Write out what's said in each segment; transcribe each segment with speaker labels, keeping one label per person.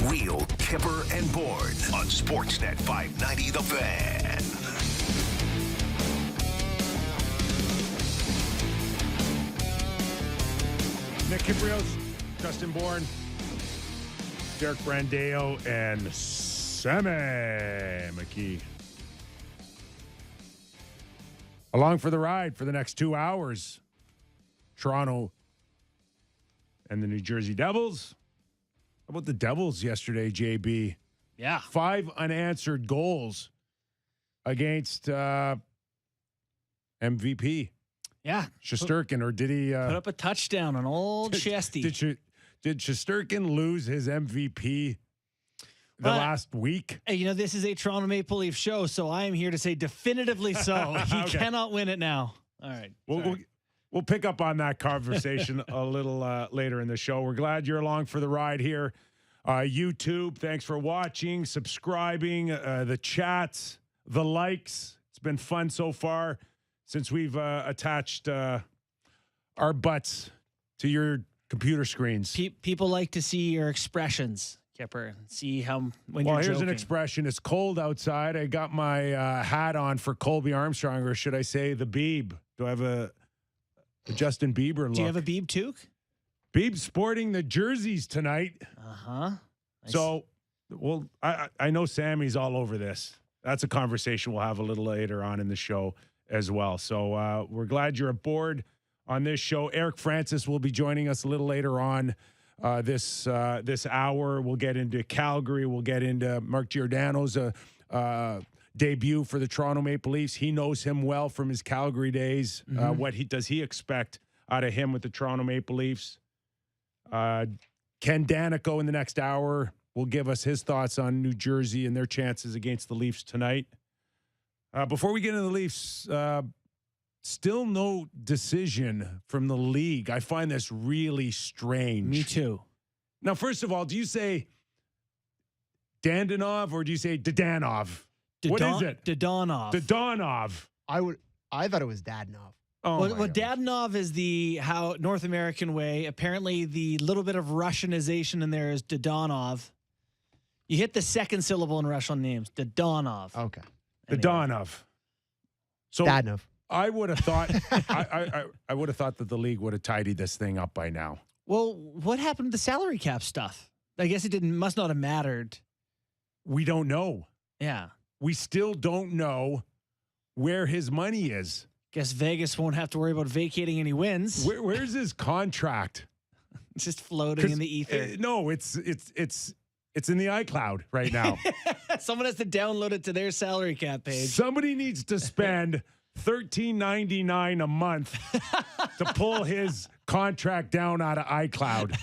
Speaker 1: Wheel, Kyper, and Bourne on Sportsnet 590 The Fan.
Speaker 2: Nick Kypreos, Justin Bourne, Derek Brandeo, and Sammy McKee. Along for the ride for the next 2 hours. Toronto and the New Jersey Devils. How about the Devils yesterday, JB?
Speaker 3: Yeah.
Speaker 2: 5 unanswered goals against MVP.
Speaker 3: Yeah.
Speaker 2: Shesterkin, or did he...
Speaker 3: Put up a touchdown on old Chesty.
Speaker 2: Did Shesterkin lose his MVP last week?
Speaker 3: Hey, this is a Toronto Maple Leaf show, so I am here to say definitively so. He
Speaker 2: Okay.
Speaker 3: cannot win it now. All right.
Speaker 2: We'll pick up on that conversation a little later in the show. We're glad you're along for the ride here. YouTube, thanks for watching, subscribing, the chats, the likes. It's been fun so far since we've attached our butts to your computer screens.
Speaker 3: People like to see your expressions, Kyper, and see how when you're
Speaker 2: Well, here's
Speaker 3: joking.
Speaker 2: an expression. It's cold outside. I got my hat on for Colby Armstrong, or should I say the Beeb? Do I have a Justin Bieber look?
Speaker 3: Do you have a Beeb toque?
Speaker 2: Beeb sporting the jerseys tonight.
Speaker 3: Uh-huh.
Speaker 2: So, well, I know Sammy's all over this. That's a conversation we'll have a little later on in the show as well. So we're glad you're aboard on this show. Eric Francis will be joining us a little later on this hour. We'll get into Calgary. We'll get into Mark Giordano's debut for the Toronto Maple Leafs. He knows him well from his Calgary days. What does he expect out of him with the Toronto Maple Leafs? Ken Danico in the next hour will give us his thoughts on New Jersey and their chances against the Leafs tonight. Before we get into the Leafs, still no decision from the league. I find this really strange.
Speaker 3: Me too.
Speaker 2: Now, first of all, do you say Dandanov or do you say Dadanov? What is it?
Speaker 3: Dadonov.
Speaker 2: Dadonov.
Speaker 4: I thought it was Dadnov.
Speaker 2: Oh,
Speaker 3: Well, Dadonov is the North American way. Apparently, the little bit of Russianization in there is Dadonov. You hit the second syllable in Russian names, Dadonov.
Speaker 4: Okay.
Speaker 2: Dadonov. So
Speaker 4: Dadnov.
Speaker 2: I would have thought I would have thought that the league would have tidied this thing up by now.
Speaker 3: Well, what happened to the salary cap stuff? I guess it must not have mattered.
Speaker 2: We don't know.
Speaker 3: Yeah.
Speaker 2: We still don't know where his money is.
Speaker 3: Guess Vegas won't have to worry about vacating any wins.
Speaker 2: Where's his contract?
Speaker 3: It's just floating in the ether.
Speaker 2: No, it's in the iCloud right now.
Speaker 3: Someone has to download it to their salary cap page.
Speaker 2: Somebody needs to spend $13.99 a month to pull his contract down out of iCloud.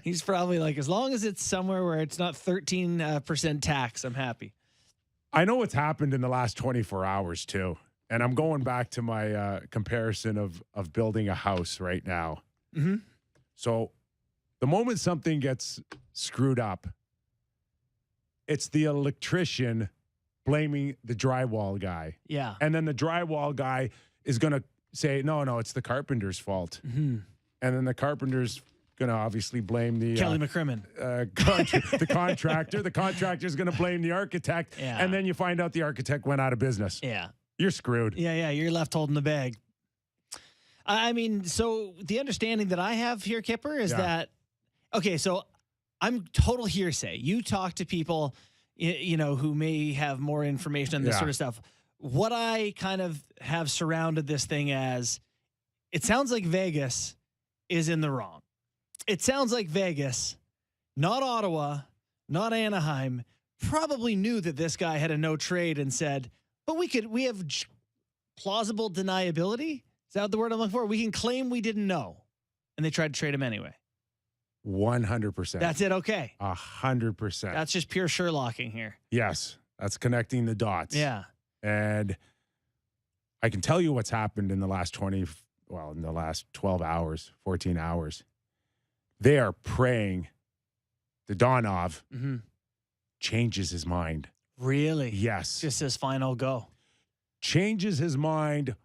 Speaker 3: He's probably like, as long as it's somewhere where it's not 13% tax, I'm happy.
Speaker 2: I know what's happened in the last 24 hours too. And I'm going back to my comparison of building a house right now.
Speaker 3: Mm-hmm.
Speaker 2: So the moment something gets screwed up, it's the electrician blaming the drywall guy.
Speaker 3: Yeah.
Speaker 2: And then the drywall guy is going to say, no, it's the carpenter's fault.
Speaker 3: Mm-hmm.
Speaker 2: And then the carpenter's going to obviously blame the
Speaker 3: Kelly McCrimmon.
Speaker 2: the contractor. The contractor's going to blame the architect.
Speaker 3: Yeah.
Speaker 2: And then you find out the architect went out of business.
Speaker 3: Yeah.
Speaker 2: You're screwed.
Speaker 3: Yeah, you're left holding the bag. I mean, so the understanding that I have here, Kyper, is that, okay, so I'm total hearsay. You talk to people, who may have more information on this sort of stuff. What I kind of have surrounded this thing as, it sounds like Vegas is in the wrong. It sounds like Vegas, not Ottawa, not Anaheim, probably knew that this guy had a no trade and said, but we have plausible deniability. Is that the word I'm looking for? We can claim we didn't know. And they tried to trade him anyway.
Speaker 2: 100%.
Speaker 3: That's it. Okay.
Speaker 2: 100%.
Speaker 3: That's just pure Sherlocking here.
Speaker 2: Yes. That's connecting the dots.
Speaker 3: Yeah.
Speaker 2: And I can tell you what's happened in the last 12 hours, 14 hours. They are praying Dadonov changes his mind.
Speaker 3: Really?
Speaker 2: Yes.
Speaker 3: Just says, fine, I'll go.
Speaker 2: Changes his mind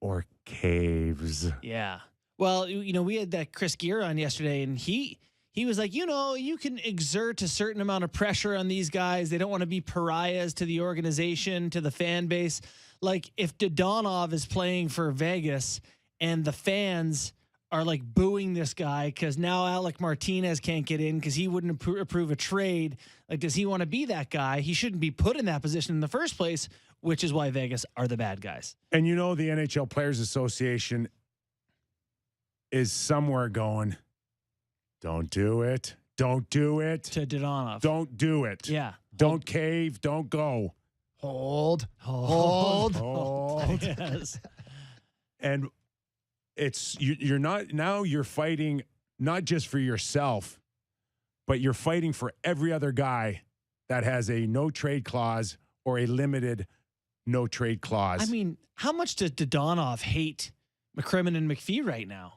Speaker 2: or caves.
Speaker 3: Yeah. Well, we had that Chris Gear on yesterday, and he he was like, you can exert a certain amount of pressure on these guys. They don't want to be pariahs to the organization, to the fan base. Like if Dodonov is playing for Vegas and the fans are like booing this guy because now Alec Martinez can't get in because he wouldn't approve a trade. Like, does he want to be that guy? He shouldn't be put in that position in the first place, which is why Vegas are the bad guys.
Speaker 2: And the NHL Players Association is somewhere going, don't do it. Don't do it.
Speaker 3: To Dodonov.
Speaker 2: Don't do it.
Speaker 3: Yeah.
Speaker 2: Don't cave. Don't go.
Speaker 4: Hold.
Speaker 3: Yes.
Speaker 2: And you're fighting not just for yourself, but you're fighting for every other guy that has a no trade clause or a limited no trade clause.
Speaker 3: I mean, how much does Dodonov hate McCrimmon and McPhee right now?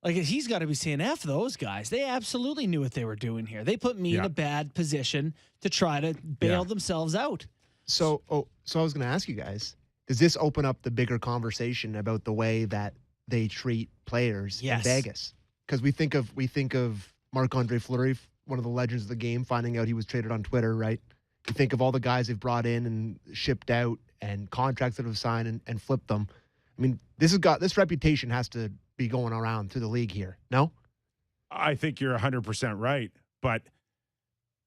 Speaker 3: Like, he's got to be saying, F those guys. They absolutely knew what they were doing here. They put me in a bad position to try to bail themselves out.
Speaker 4: So I was going to ask you guys, does this open up the bigger conversation about the way that they treat players in Vegas? Because we think of Marc-Andre Fleury, one of the legends of the game, finding out he was traded on Twitter, right? You think of all the guys they've brought in and shipped out and contracts that have signed and flipped them. I mean, this reputation has to be going around through the league here. No?
Speaker 2: I think you're 100% right, but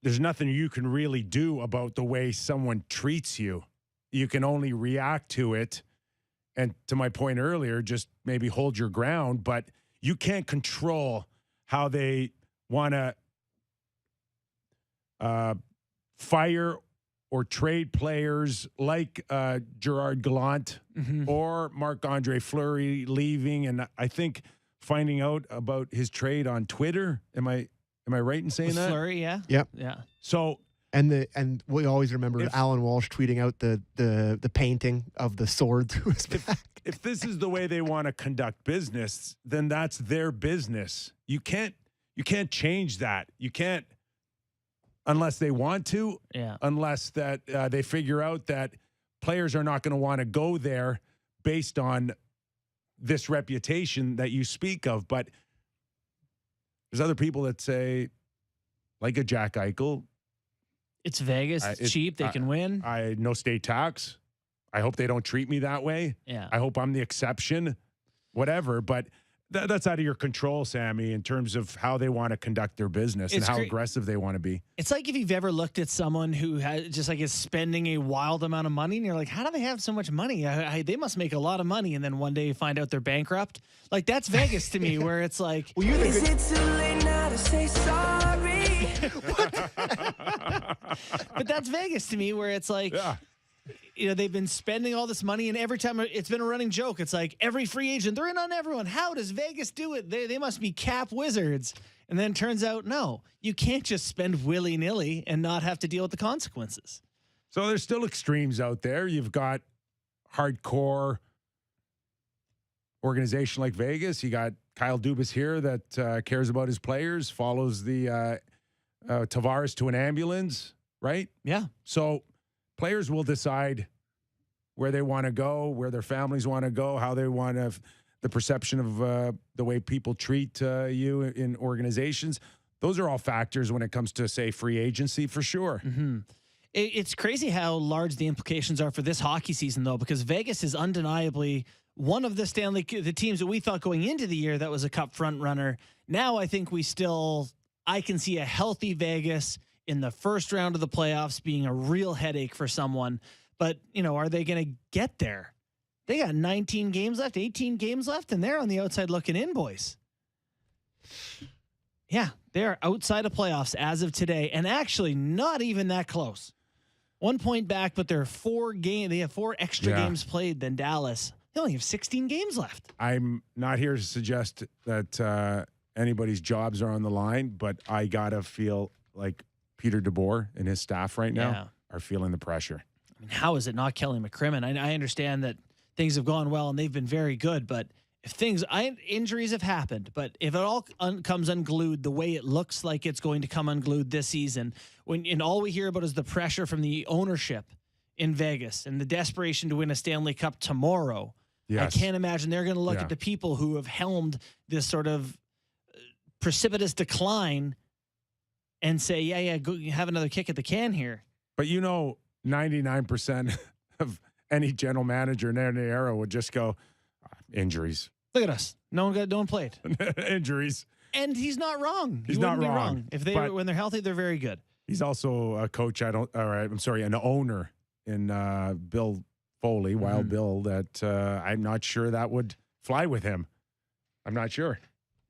Speaker 2: there's nothing you can really do about the way someone treats you. You can only react to it. And to my point earlier, just maybe hold your ground, but you can't control how they want to fire or trade players like Gerard Gallant or Marc-Andre Fleury leaving. And I think finding out about his trade on Twitter, am I right in saying that?
Speaker 3: Fleury, yeah.
Speaker 4: Yep.
Speaker 3: Yeah.
Speaker 2: So
Speaker 4: and we always remember Alan Walsh tweeting out the painting of the sword through his back.
Speaker 2: If this is the way they want to conduct business, then that's their business. You can't change that. You can't, unless they want to, unless that they figure out that players are not going to want to go there based on this reputation that you speak of. But there's other people that say, like a Jack Eichel,
Speaker 3: it's Vegas. It's cheap. They can win.
Speaker 2: No state tax. I hope they don't treat me that way.
Speaker 3: Yeah.
Speaker 2: I hope I'm the exception, whatever. But that's out of your control, Sammy, in terms of how they want to conduct their business and how aggressive they want to be.
Speaker 3: It's like if you've ever looked at someone who has just like is spending a wild amount of money and you're like, how do they have so much money? They must make a lot of money. And then one day you find out they're bankrupt. Like that's Vegas to me, where it's like,
Speaker 5: well, is it too late now to say sorry?
Speaker 3: But that's Vegas to me, where it's like, they've been spending all this money, and every time it's been a running joke. It's like every free agent, they're in on everyone. How does Vegas do it? They must be cap wizards. And then it turns out, no, you can't just spend willy-nilly and not have to deal with the consequences.
Speaker 2: So there's still extremes out there. You've got hardcore organization like Vegas. You got Kyle Dubas here that cares about his players, follows the Tavares to an ambulance, right?
Speaker 3: Yeah.
Speaker 2: So players will decide where they want to go, where their families want to go, how they want to, the perception of the way people treat you in organizations. Those are all factors when it comes to, say, free agency, for sure.
Speaker 3: Mm-hmm. It's crazy how large the implications are for this hockey season, though, because Vegas is undeniably one of the the teams that we thought going into the year that was a cup front runner. Now I think I can see a healthy Vegas in the first round of the playoffs being a real headache for someone. But, are they going to get there? They got 19 games left, 18 games left, and they're on the outside looking in, boys. Yeah, they're outside of playoffs as of today, and actually not even that close. 1 point back, but they're they have 4 extra games played than Dallas. They only have 16 games left.
Speaker 2: I'm not here to suggest that anybody's jobs are on the line, but I got to feel like Peter DeBoer and his staff right now are feeling the pressure.
Speaker 3: I mean, how is it not Kelly McCrimmon? I understand that things have gone well and they've been very good, but if injuries have happened, but if it all comes unglued the way it looks like it's going to come unglued this season, and all we hear about is the pressure from the ownership in Vegas and the desperation to win a Stanley Cup tomorrow, I can't imagine they're going to look at the people who have helmed this sort of precipitous decline and say, yeah, go have another kick at the can here.
Speaker 2: But 99% of any general manager in any era would just go, injuries.
Speaker 3: Look at us. No one played.
Speaker 2: Injuries.
Speaker 3: And he's not wrong.
Speaker 2: He's not wrong.
Speaker 3: If when they're healthy, they're very good.
Speaker 2: He's also a coach. An owner in Bill Foley, Wild Bill, that I'm not sure that would fly with him. I'm not sure.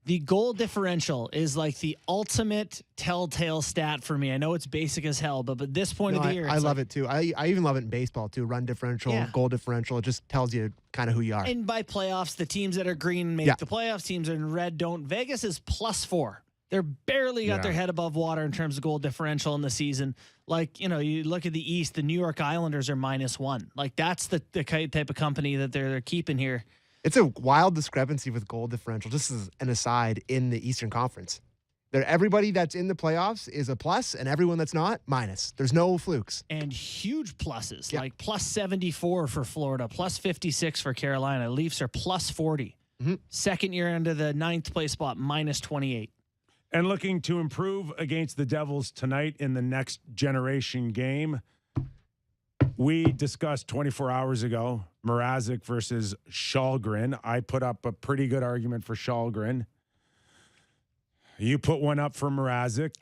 Speaker 3: The goal differential is like the ultimate telltale stat for me. I know it's basic as hell, but this point of the year,
Speaker 4: I love it too. I even love it in baseball too. Run differential, goal differential. It just tells you kind of who you are.
Speaker 3: And by playoffs, the teams that are green make the playoffs. Teams that are in red don't. Vegas is +4. They're barely got their head above water in terms of goal differential in the season. Like, you look at the East, the New York Islanders are -1. Like, that's the type of company that they're keeping here.
Speaker 4: It's a wild discrepancy with goal differential, just as an aside, in the Eastern Conference. Everybody that's in the playoffs is a plus, and everyone that's not, minus. There's no flukes.
Speaker 3: And huge pluses, like +74 for Florida, +56 for Carolina. Leafs are +40. Second year into the 9th place spot, -28.
Speaker 2: And looking to improve against the Devils tonight in the next generation game. We discussed 24 hours ago, Mrazek versus Shalgren. I put up a pretty good argument for Shalgren. You put one up for Mrazek.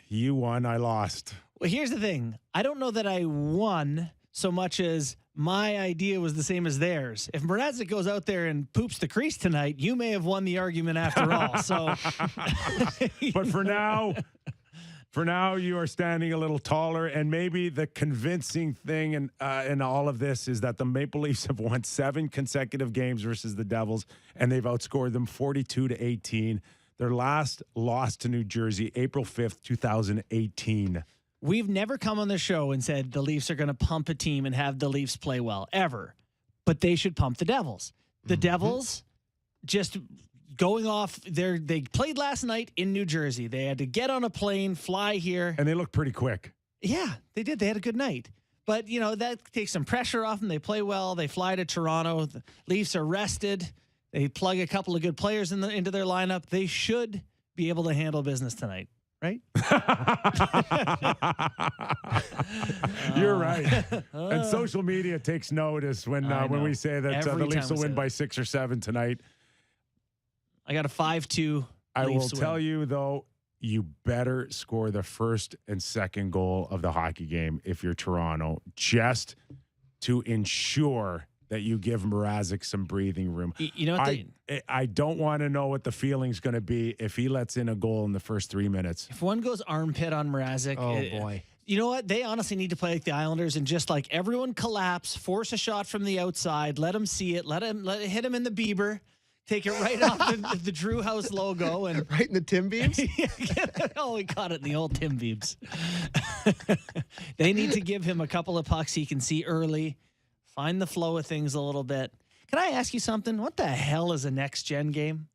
Speaker 2: You won, I lost.
Speaker 3: Well, here's the thing. I don't know that I won so much as my idea was the same as theirs. If Mrazek goes out there and poops the crease tonight, you may have won the argument after all. So,
Speaker 2: but for now, you are standing a little taller, and maybe the convincing thing in all of this is that the Maple Leafs have won 7 consecutive games versus the Devils, and they've outscored them 42-18. Their last loss to New Jersey, April 5th, 2018.
Speaker 3: We've never come on the show and said the Leafs are going to pump a team and have the Leafs play well, ever. But they should pump the Devils. The Devils just going off they played last night in New Jersey. They had to get on a plane, fly here.
Speaker 2: And they look pretty quick.
Speaker 3: Yeah, they did. They had a good night. But, that takes some pressure off them. They play well. They fly to Toronto. The Leafs are rested. They plug a couple of good players into their lineup. They should be able to handle business tonight, right?
Speaker 2: You're right. And social media takes notice when we say that the Leafs will win by 6 or 7 tonight.
Speaker 3: I got a 5-2.
Speaker 2: I will tell you, though, you better score the first and second goal of the hockey game if you're Toronto, just to ensure that you give Mrazek some breathing room.
Speaker 3: You know what
Speaker 2: I don't want to know what the feeling's going to be if he lets in a goal in the first 3 minutes.
Speaker 3: If one goes armpit on Mrazek,
Speaker 4: boy.
Speaker 3: You know what? They honestly need to play like the Islanders and just like everyone collapse, force a shot from the outside, let him see it, let it hit him in the Bieber. Take it right off the Drew House logo and
Speaker 4: right in the Tim Beams.
Speaker 3: We caught it in the old Tim Beams. They need to give him a couple of pucks he can see early, find the flow of things a little bit. Can I ask you something? What the hell is a next gen game?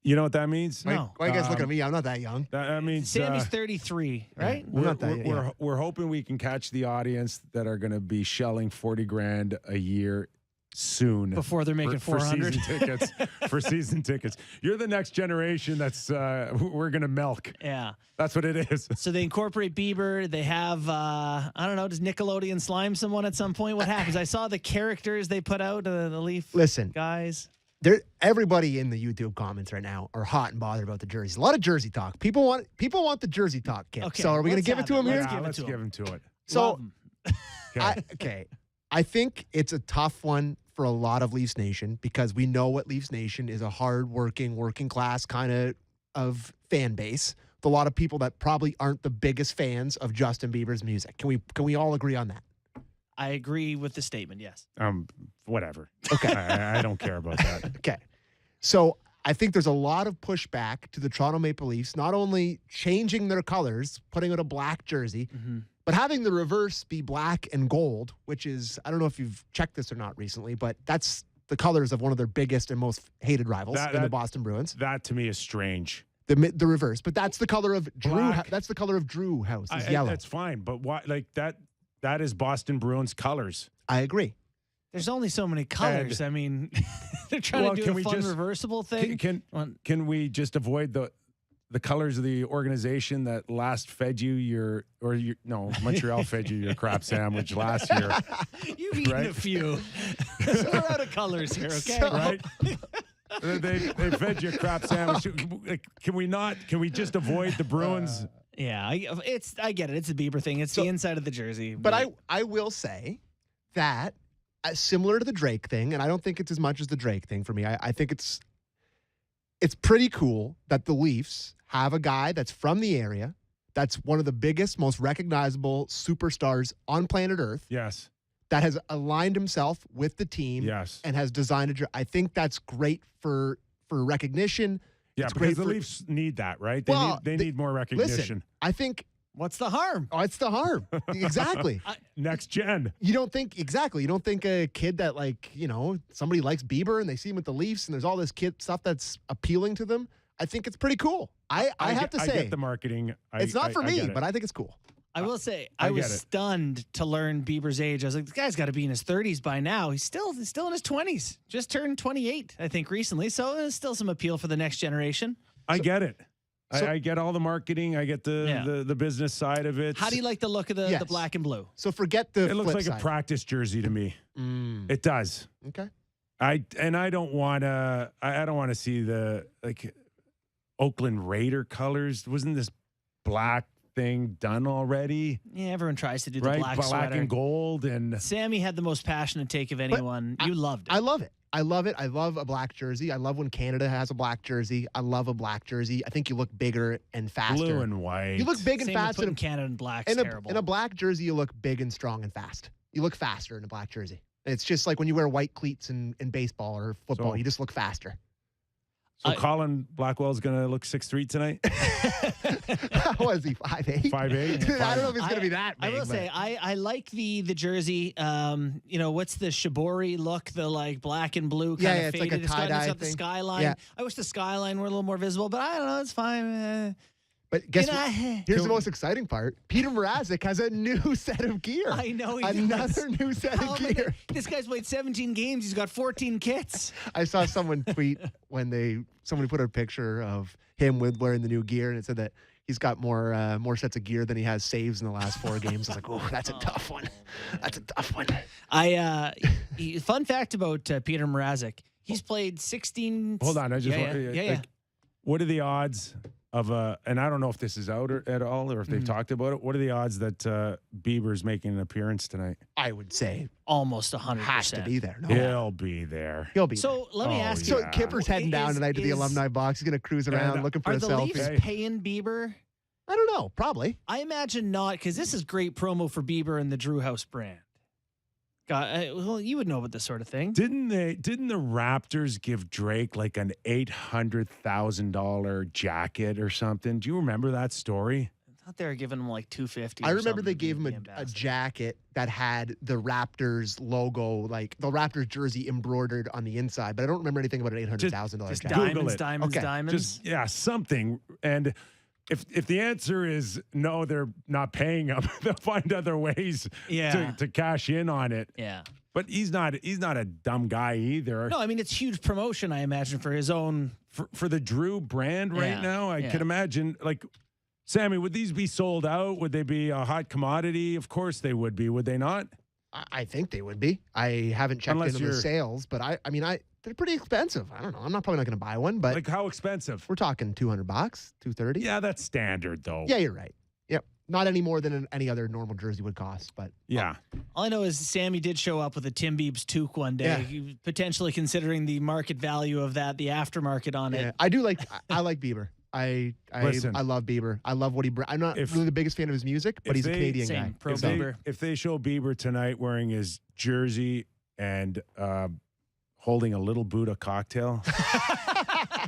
Speaker 2: You know what that means?
Speaker 3: No.
Speaker 4: Why you guys looking at me? I'm not that young.
Speaker 2: That means
Speaker 3: Sammy's 33, right?
Speaker 2: We're hoping we can catch the audience that are going to be shelling $40,000 a year soon
Speaker 3: before they're making 400
Speaker 2: for season tickets. You're the next generation that's we're gonna milk.
Speaker 3: Yeah,
Speaker 2: that's what it is.
Speaker 3: So they incorporate Bieber. They have I don't know, does Nickelodeon slime someone at some point? What happens? I saw the characters they put out, the Leaf guys.
Speaker 4: Everybody in the YouTube comments right now are hot and bothered about the jerseys. A lot of jersey talk. People want the jersey talk, Kip.
Speaker 3: Okay,
Speaker 4: so are we going to give it to him here?
Speaker 2: Let's give him to it.
Speaker 4: So, I think it's a tough one for a lot of Leafs Nation because we know what Leafs Nation is, a hard-working, working-class kind of fan base with a lot of people that probably aren't the biggest fans of Justin Bieber's music. Can we all agree on that?
Speaker 3: I agree with the statement, yes.
Speaker 2: Whatever.
Speaker 4: Okay.
Speaker 2: I don't care about that.
Speaker 4: Okay. So I think there's a lot of pushback to the Toronto Maple Leafs, not only changing their colors, putting out a black jersey, but having the reverse be black and gold, which is, I don't know if you've checked this or not recently, but that's the colors of one of their biggest and most hated rivals in the Boston Bruins.
Speaker 2: That to me is strange.
Speaker 4: The reverse, but that's the color of Drew. That's the color of Drew House is yellow.
Speaker 2: That's fine, but why? Like that is Boston Bruins colors.
Speaker 4: I agree.
Speaker 3: There's only so many colors. I mean, they're trying to do a fun reversible thing.
Speaker 2: Can we just avoid the colors of the organization that last fed you Montreal fed you your crap sandwich last year?
Speaker 3: You've eaten a few. So we're out of colors here, okay?
Speaker 2: Right? They fed you a crap sandwich. Can we just avoid the Bruins?
Speaker 3: Yeah, I get it. It's a Bieber thing. It's the inside of the jersey.
Speaker 4: But I will say that similar to the Drake thing, and I don't think it's as much as the Drake thing for me. I think it's pretty cool that the Leafs have a guy that's from the area, that's one of the biggest, most recognizable superstars on planet Earth.
Speaker 2: Yes.
Speaker 4: That has aligned himself with the team.
Speaker 2: Yes.
Speaker 4: And has designed a. I think that's great for recognition.
Speaker 2: Yeah,
Speaker 4: it's
Speaker 2: because the Leafs need that, right? They need more recognition.
Speaker 4: Listen, I think.
Speaker 3: What's the harm?
Speaker 4: Oh, it's the harm. Exactly.
Speaker 2: Next gen.
Speaker 4: You don't think a kid that somebody likes Bieber and they see him with the Leafs and there's all this kid stuff that's appealing to them. I think it's pretty cool. I have to say.
Speaker 2: I get the marketing.
Speaker 4: It's not for me, but I think it's cool.
Speaker 3: I will say I was stunned to learn Bieber's age. I was like, this guy's got to be in his 30s by now. He's still in his 20s. Just turned 28, I think, recently. So there's still some appeal for the next generation.
Speaker 2: I get it. I get all the marketing. I get the business side of it.
Speaker 3: How do you like the look of the black and blue?
Speaker 4: So forget the.
Speaker 2: It looks like
Speaker 4: side.
Speaker 2: a practice jersey to me. It does.
Speaker 4: Okay.
Speaker 2: I don't want to. I don't want to see the Oakland Raider colors. Wasn't this black thing done already?
Speaker 3: Yeah, everyone tries to do the black
Speaker 2: black and gold. And
Speaker 3: Sammy had the most passionate take of anyone. You loved it.
Speaker 4: I love it. I love it. I love a black jersey. I love when Canada has a black jersey. I love a black jersey. I think you look bigger and faster.
Speaker 2: Blue and white.
Speaker 3: You look big and fast. In Canada and black is terrible.
Speaker 4: In a black jersey, you look big and strong and fast. You look faster in a black jersey. It's just like when you wear white cleats in baseball or football, you just look faster.
Speaker 2: So Colin Blackwell's going to look 6'3" tonight?
Speaker 4: How was he, 5'8"?
Speaker 2: 5'8"?
Speaker 4: I don't know if he's going to be that big.
Speaker 3: I will say, I like the jersey. What's the Shibori look? The black and blue kind of
Speaker 4: it's
Speaker 3: faded.
Speaker 4: like a tie-dye
Speaker 3: got the
Speaker 4: thing.
Speaker 3: skyline.
Speaker 4: Yeah.
Speaker 3: I wish the skyline were a little more visible, but I don't know. It's fine.
Speaker 4: But guess what? Here's the most exciting part. Peter Mrazek has a new set of gear.
Speaker 3: I know he
Speaker 4: Another new set of gear.
Speaker 3: This guy's played 17 games. He's got 14 kits.
Speaker 4: I saw someone tweet when somebody put a picture of him wearing the new gear, and it said that he's got more sets of gear than he has saves in the last 4 games. I was like, oh, that's a tough one. That's a tough one.
Speaker 3: Fun fact about Peter Mrazek. He's played 16.
Speaker 2: Hold on. I just want what are the odds of and I don't know if this is out at all or if they've talked about it. What are the odds that Bieber's making an appearance tonight?
Speaker 4: I would say
Speaker 3: almost 100%.
Speaker 4: Has to be there. No.
Speaker 2: He'll be there.
Speaker 4: He'll be
Speaker 3: so
Speaker 4: there.
Speaker 3: Let me ask you.
Speaker 4: So Kipper's heading down tonight to the alumni box. He's going to cruise around looking for a selfie.
Speaker 3: Are the Leafs paying Bieber?
Speaker 4: I don't know. Probably.
Speaker 3: I imagine not, because this is great promo for Bieber and the Drew House brand. Well, you would know about this sort of thing.
Speaker 2: Didn't the Raptors give Drake like an $800,000 jacket or something? Do you remember that story?
Speaker 3: I thought they were giving him like $250,000.
Speaker 4: I remember they gave him a jacket that had the Raptors logo, like the Raptors jersey embroidered on the inside, but I don't remember anything about an $800,000 jacket.
Speaker 3: Diamonds.
Speaker 2: Something. And if the answer is no, they're not paying him, they'll find other ways to cash in on it.
Speaker 3: Yeah.
Speaker 2: But he's not a dumb guy either.
Speaker 3: No, I mean, it's huge promotion, I imagine, for his own.
Speaker 2: For the Drew brand right now, I could imagine, like, Sammy, would these be sold out? Would they be a hot commodity? Of course they would be. Would they not?
Speaker 4: I think they would be. I haven't checked into the sales, but I mean, they're pretty expensive. I don't know. I'm probably not going to buy one, but
Speaker 2: like how expensive?
Speaker 4: We're talking $200, $230.
Speaker 2: Yeah, that's standard though.
Speaker 4: Yeah, you're right. Yep, not any more than any other normal jersey would cost, but
Speaker 2: yeah.
Speaker 3: All I know is Sammy did show up with a Tim Biebs toque one day, potentially considering the market value of that, the aftermarket on it.
Speaker 4: I do like. I like Bieber. I love Bieber. I love what he brings. I'm not really the biggest fan of his music, but he's a Canadian guy.
Speaker 2: If they show Bieber tonight wearing his jersey and holding a little Buddha cocktail,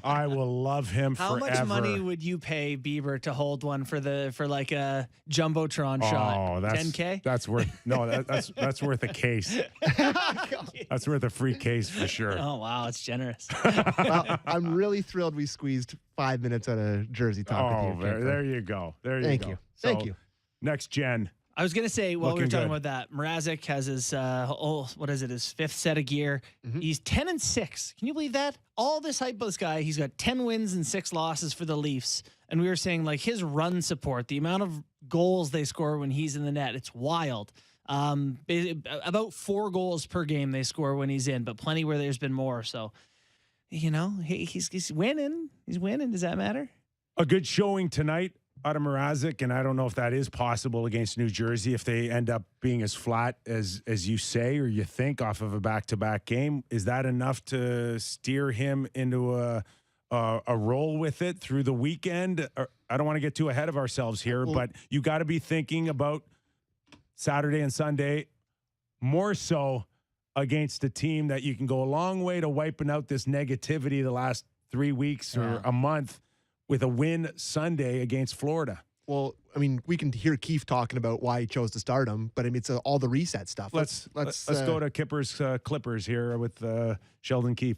Speaker 2: I will love him forever.
Speaker 3: How much money would you pay Bieber to hold one for like a jumbotron shot? $10K?
Speaker 2: That's worth that's worth a case. That's worth a free case for sure.
Speaker 3: Oh wow, it's generous.
Speaker 4: Well, I'm really thrilled we squeezed 5 minutes out of Jersey Talk with you.
Speaker 2: There you go. Thank you.
Speaker 4: Thank you.
Speaker 2: Next gen.
Speaker 3: I was going to say, while we were
Speaker 2: Looking
Speaker 3: talking
Speaker 2: good.
Speaker 3: about that, Mrazek has his, his fifth set of gear.
Speaker 4: Mhm.
Speaker 3: He's 10-6. Can you believe that? All this hype about this guy, he's got 10 wins and 6 losses for the Leafs. And we were saying, like, his run support, the amount of goals they score when he's in the net, it's wild. About 4 goals per game they score when he's in, but plenty where there's been more. So, he's winning. He's winning. Does that matter?
Speaker 2: A good showing tonight out of Mrazek, and I don't know if that is possible against New Jersey if they end up being as flat as you say or you think off of a back-to-back game. Is that enough to steer him into a roll with it through the weekend? I don't want to get too ahead of ourselves here, but you got to be thinking about Saturday and Sunday more so against a team that you can go a long way to wiping out this negativity the last 3 weeks or a month with a win Sunday against Florida.
Speaker 4: Well, I mean, we can hear Keefe talking about why he chose to start him, but I mean, it's all the reset stuff.
Speaker 2: Let's go to Kyper's Clippers here with Sheldon Keefe.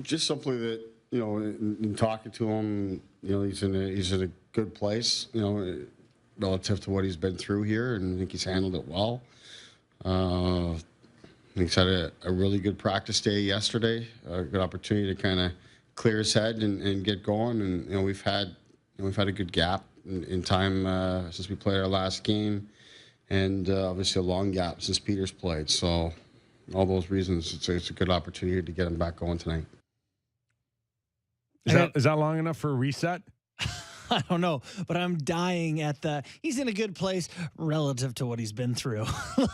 Speaker 6: Just simply that, in talking to him, he's in a good place, relative to what he's been through here, and I think he's handled it well. He's had a really good practice day yesterday, a good opportunity to kind of clear his head and get going. And we've had a good gap in time since we played our last game, and obviously a long gap since Peter's played. So all those reasons, it's a good opportunity to get him back going tonight.
Speaker 2: Is that long enough for a reset?
Speaker 3: I don't know, but I'm dying at he's in a good place relative to what he's been through.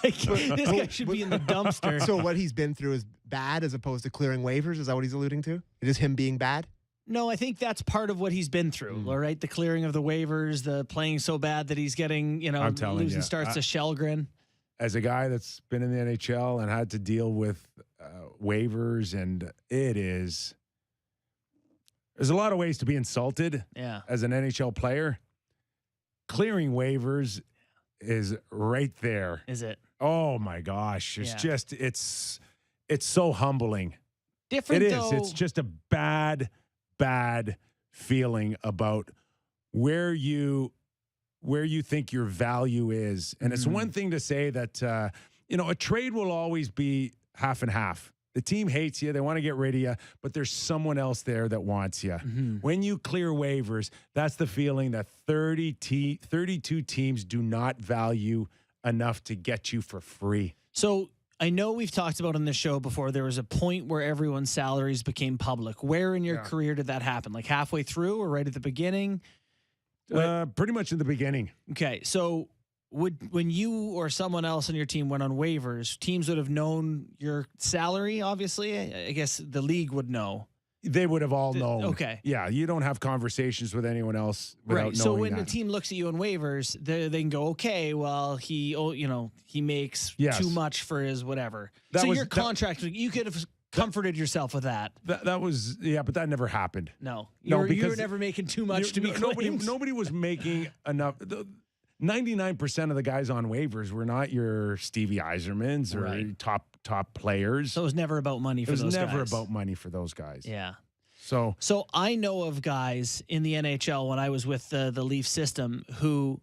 Speaker 3: This guy should be in the dumpster.
Speaker 4: So what he's been through is bad as opposed to clearing waivers? Is that what he's alluding to? It is him being bad?
Speaker 3: No, I think that's part of what he's been through, all right? The clearing of the waivers, the playing so bad that he's getting,
Speaker 2: I'm telling
Speaker 3: losing
Speaker 2: you,
Speaker 3: starts to Shellgren.
Speaker 2: As a guy that's been in the NHL and had to deal with waivers, and there's a lot of ways to be insulted as an NHL player. Clearing waivers is right there.
Speaker 3: Is it?
Speaker 2: Oh my gosh. It's so humbling.
Speaker 3: Different
Speaker 2: It is.
Speaker 3: though.
Speaker 2: It's just a bad feeling about where you think your value is. And it's one thing to say that, a trade will always be half and half. The team hates you. They want to get rid of you, but there's someone else there that wants you. When you clear waivers, that's the feeling that 32 teams do not value enough to get you for free.
Speaker 3: So I know we've talked about on this show before, there was a point where everyone's salaries became public. Where in your career did that happen? Like halfway through or right at the beginning?
Speaker 2: Pretty much in the beginning.
Speaker 3: Okay, so when you or someone else on your team went on waivers, teams would have known your salary, obviously? I guess the league would know.
Speaker 2: They would have all known.
Speaker 3: Okay.
Speaker 2: Yeah, you don't have conversations with anyone else without knowing
Speaker 3: So when
Speaker 2: that.
Speaker 3: the team looks at you on waivers, they can go, okay, well, he makes too much for his whatever. Your contract, you could have comforted yourself with that.
Speaker 2: That was, but that never happened.
Speaker 3: No, you were never making too much to be claimed.
Speaker 2: Nobody was making enough. 99% of the guys on waivers were not your Stevie Yzermans or top players.
Speaker 3: So it was never about money for those guys.
Speaker 2: It was never about money for those guys.
Speaker 3: Yeah.
Speaker 2: So
Speaker 3: I know of guys in the NHL when I was with the Leaf system who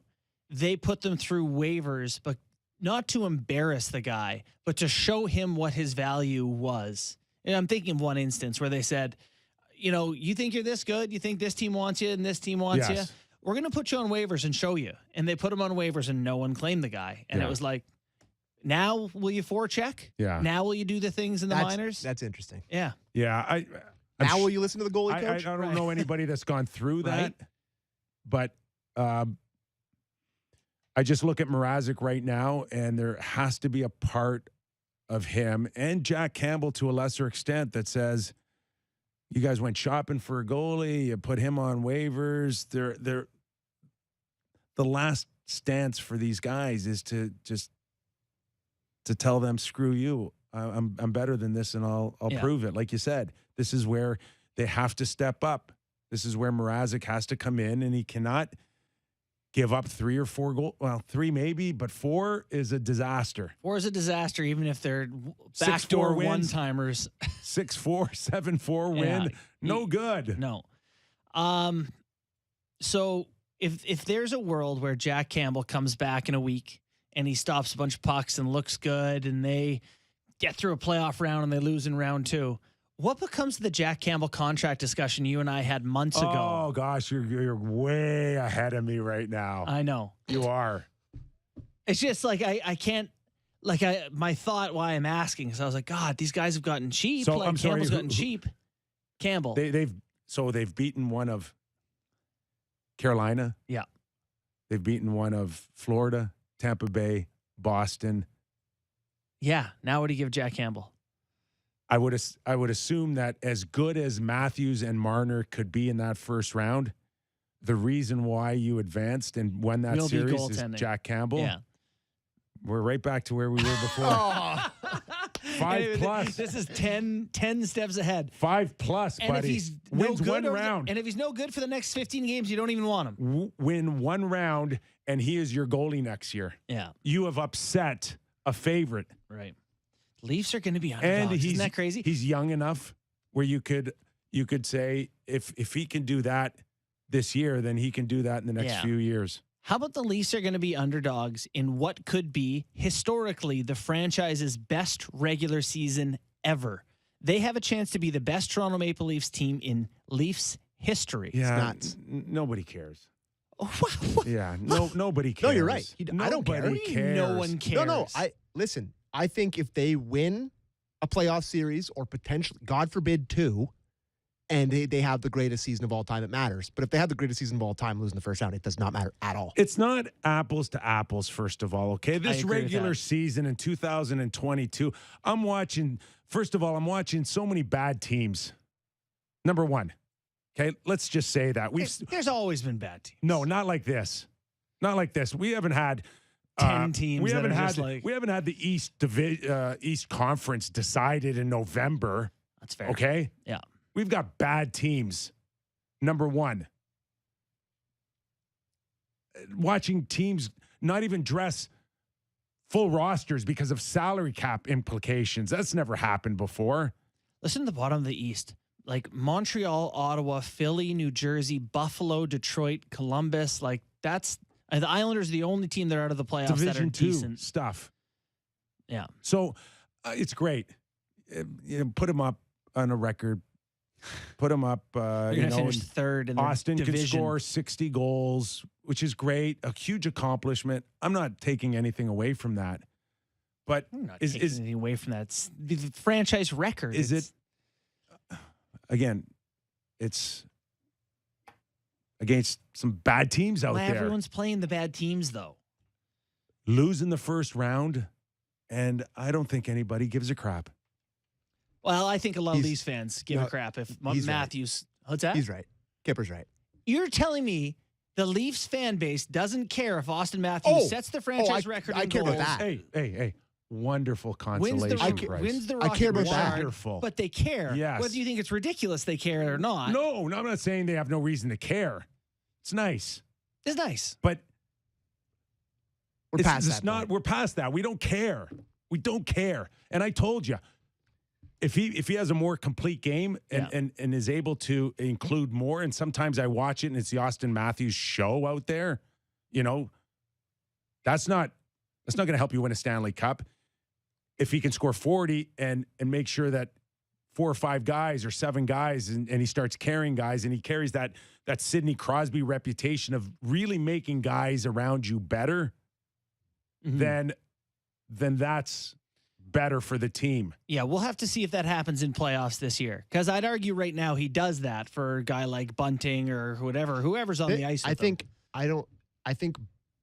Speaker 3: they put them through waivers, but not to embarrass the guy, but to show him what his value was. And I'm thinking of one instance where they said, you think you're this good? You think this team wants you and this team wants you? We're going to put you on waivers and show you. And they put him on waivers and no one claimed the guy. And it was like, now will you forecheck?
Speaker 2: Yeah.
Speaker 3: Now will you do the things in the minors?
Speaker 4: That's interesting.
Speaker 3: Yeah.
Speaker 2: Yeah.
Speaker 4: Now will you listen to the goalie coach?
Speaker 2: I don't know anybody that's gone through that. But I just look at Mrazek right now, and there has to be a part of him and Jack Campbell to a lesser extent that says, you guys went shopping for a goalie, you put him on waivers. They're the last stance for these guys is to just to tell them, screw you. I'm better than this, and I'll prove it. Like you said, this is where they have to step up. This is where Mrazek has to come in, and he cannot give up 3 or 4 goals. Well, 3 maybe, but 4 is a disaster.
Speaker 3: 4 is a disaster, even if they're backdoor one-timers.
Speaker 2: 6-4, 7-4 win. No good.
Speaker 3: No. So if there's a world where Jack Campbell comes back in a week and he stops a bunch of pucks and looks good, and they get through a playoff round and they lose in round 2. What becomes of the Jack Campbell contract discussion you and I had months ago?
Speaker 2: Oh gosh, you're way ahead of me right now.
Speaker 3: I know.
Speaker 2: You are.
Speaker 3: It's just like I can't. My thought why I'm asking is I was like, God, these guys have gotten cheap.
Speaker 2: So,
Speaker 3: like
Speaker 2: I'm sorry,
Speaker 3: Campbell's gotten cheap. Campbell.
Speaker 2: They've beaten one of Carolina.
Speaker 3: Yeah.
Speaker 2: They've beaten one of Florida, Tampa Bay, Boston.
Speaker 3: Yeah. Now what do you give Jack Campbell?
Speaker 2: I would assume that as good as Matthews and Marner could be in that first round, the reason why you advanced and won that
Speaker 3: Will be
Speaker 2: series is
Speaker 3: goaltending.
Speaker 2: Jack Campbell.
Speaker 3: Yeah.
Speaker 2: We're right back to where we were before. 5 plus.
Speaker 3: This is 10 steps ahead.
Speaker 2: 5 plus,
Speaker 3: And
Speaker 2: buddy.
Speaker 3: if he's
Speaker 2: Wins
Speaker 3: no good
Speaker 2: one round.
Speaker 3: and if he's no good for the next 15 games, you don't even want him.
Speaker 2: Win one round, and he is your goalie next year.
Speaker 3: Yeah.
Speaker 2: You have upset a favorite.
Speaker 3: Right. Leafs are going to be
Speaker 2: And
Speaker 3: underdogs. Isn't that crazy?
Speaker 2: He's young enough where you could say if he can do that this year, then he can do that in the next few years.
Speaker 3: How about the Leafs are going to be underdogs in what could be historically the franchise's best regular season ever? They have a chance to be the best Toronto Maple Leafs team in Leafs history.
Speaker 2: Yeah, nobody cares.
Speaker 3: What?
Speaker 2: Yeah, nobody cares.
Speaker 4: No, you're right. I don't care.
Speaker 2: Nobody cares.
Speaker 3: No one cares.
Speaker 4: No. Listen. I think if they win a playoff series or potentially, God forbid, 2, and they have the greatest season of all time, it matters. But if they have the greatest season of all time, losing the first round, it does not matter at all.
Speaker 2: It's not apples to apples, first of all, okay? This
Speaker 3: agree with
Speaker 2: regular
Speaker 3: that.
Speaker 2: season in 2022, I'm watching so many bad teams. Number one, okay? Let's just say that.
Speaker 3: There's always been bad teams.
Speaker 2: No, not like this. Not like this. We haven't had
Speaker 3: 10 teams.
Speaker 2: We
Speaker 3: that
Speaker 2: haven't
Speaker 3: are
Speaker 2: had
Speaker 3: just like,
Speaker 2: we haven't had the East Conference decided in November.
Speaker 3: that's fair.
Speaker 2: Okay?
Speaker 3: Yeah.
Speaker 2: We've got bad teams. Number one. Watching teams not even dress full rosters because of salary cap implications. That's never happened before.
Speaker 3: Listen to the bottom of the East. Like Montreal, Ottawa, Philly, New Jersey, Buffalo, Detroit, Columbus. Like that's the Islanders are the only team that are out of the playoffs that are
Speaker 2: Division 2
Speaker 3: decent.
Speaker 2: stuff.
Speaker 3: Yeah.
Speaker 2: So it's great. Put them up on a record. Put them up.
Speaker 3: You're gonna finish third in the
Speaker 2: Austin
Speaker 3: division.
Speaker 2: could score 60 goals, which is great. A huge accomplishment. I'm not taking anything away from that. But
Speaker 3: I'm not
Speaker 2: is
Speaker 3: taking anything away from that. It's the franchise record.
Speaker 2: is it again? It's against some bad teams out
Speaker 3: Well,
Speaker 2: there.
Speaker 3: everyone's playing the bad teams though.
Speaker 2: Losing the first round, and I don't think anybody gives a crap.
Speaker 3: Well, I think a lot of
Speaker 4: He's-
Speaker 3: these fans give
Speaker 4: no,
Speaker 3: a crap if
Speaker 4: he's right.
Speaker 3: Matthews. What's that?
Speaker 4: He's right. Kipper's right.
Speaker 3: You're telling me the Leafs fan base doesn't care if Austin Matthews sets the franchise record
Speaker 4: I
Speaker 3: in
Speaker 4: care about
Speaker 3: goals,
Speaker 4: that.
Speaker 2: Hey. Wonderful
Speaker 3: wins
Speaker 2: consolation
Speaker 3: the
Speaker 2: prize.
Speaker 3: wins the
Speaker 4: I
Speaker 3: Rocket
Speaker 4: care about
Speaker 3: Richard,
Speaker 4: that.
Speaker 2: Wonderful.
Speaker 3: but they care.
Speaker 2: Yes.
Speaker 3: Whether you think it's ridiculous they care or not,
Speaker 2: No, I'm not saying they have no reason to care. It's nice.
Speaker 3: it's nice.
Speaker 2: But
Speaker 4: We're past that. point.
Speaker 2: We're past that. We don't care. We don't care. And I told you, if he has a more complete game and is able to include more, and sometimes I watch it and it's the Austin Matthews show out there, that's not going to help you win a Stanley Cup. If he can score 40 and make sure that 4 or 5 guys or 7 guys and he starts carrying guys and he carries that Sidney Crosby reputation of really making guys around you better, then that's better for the team.
Speaker 3: Yeah, we'll have to see if that happens in playoffs this year. Because I'd argue right now he does that for a guy like Bunting or whoever's on the ice. With him.
Speaker 4: I think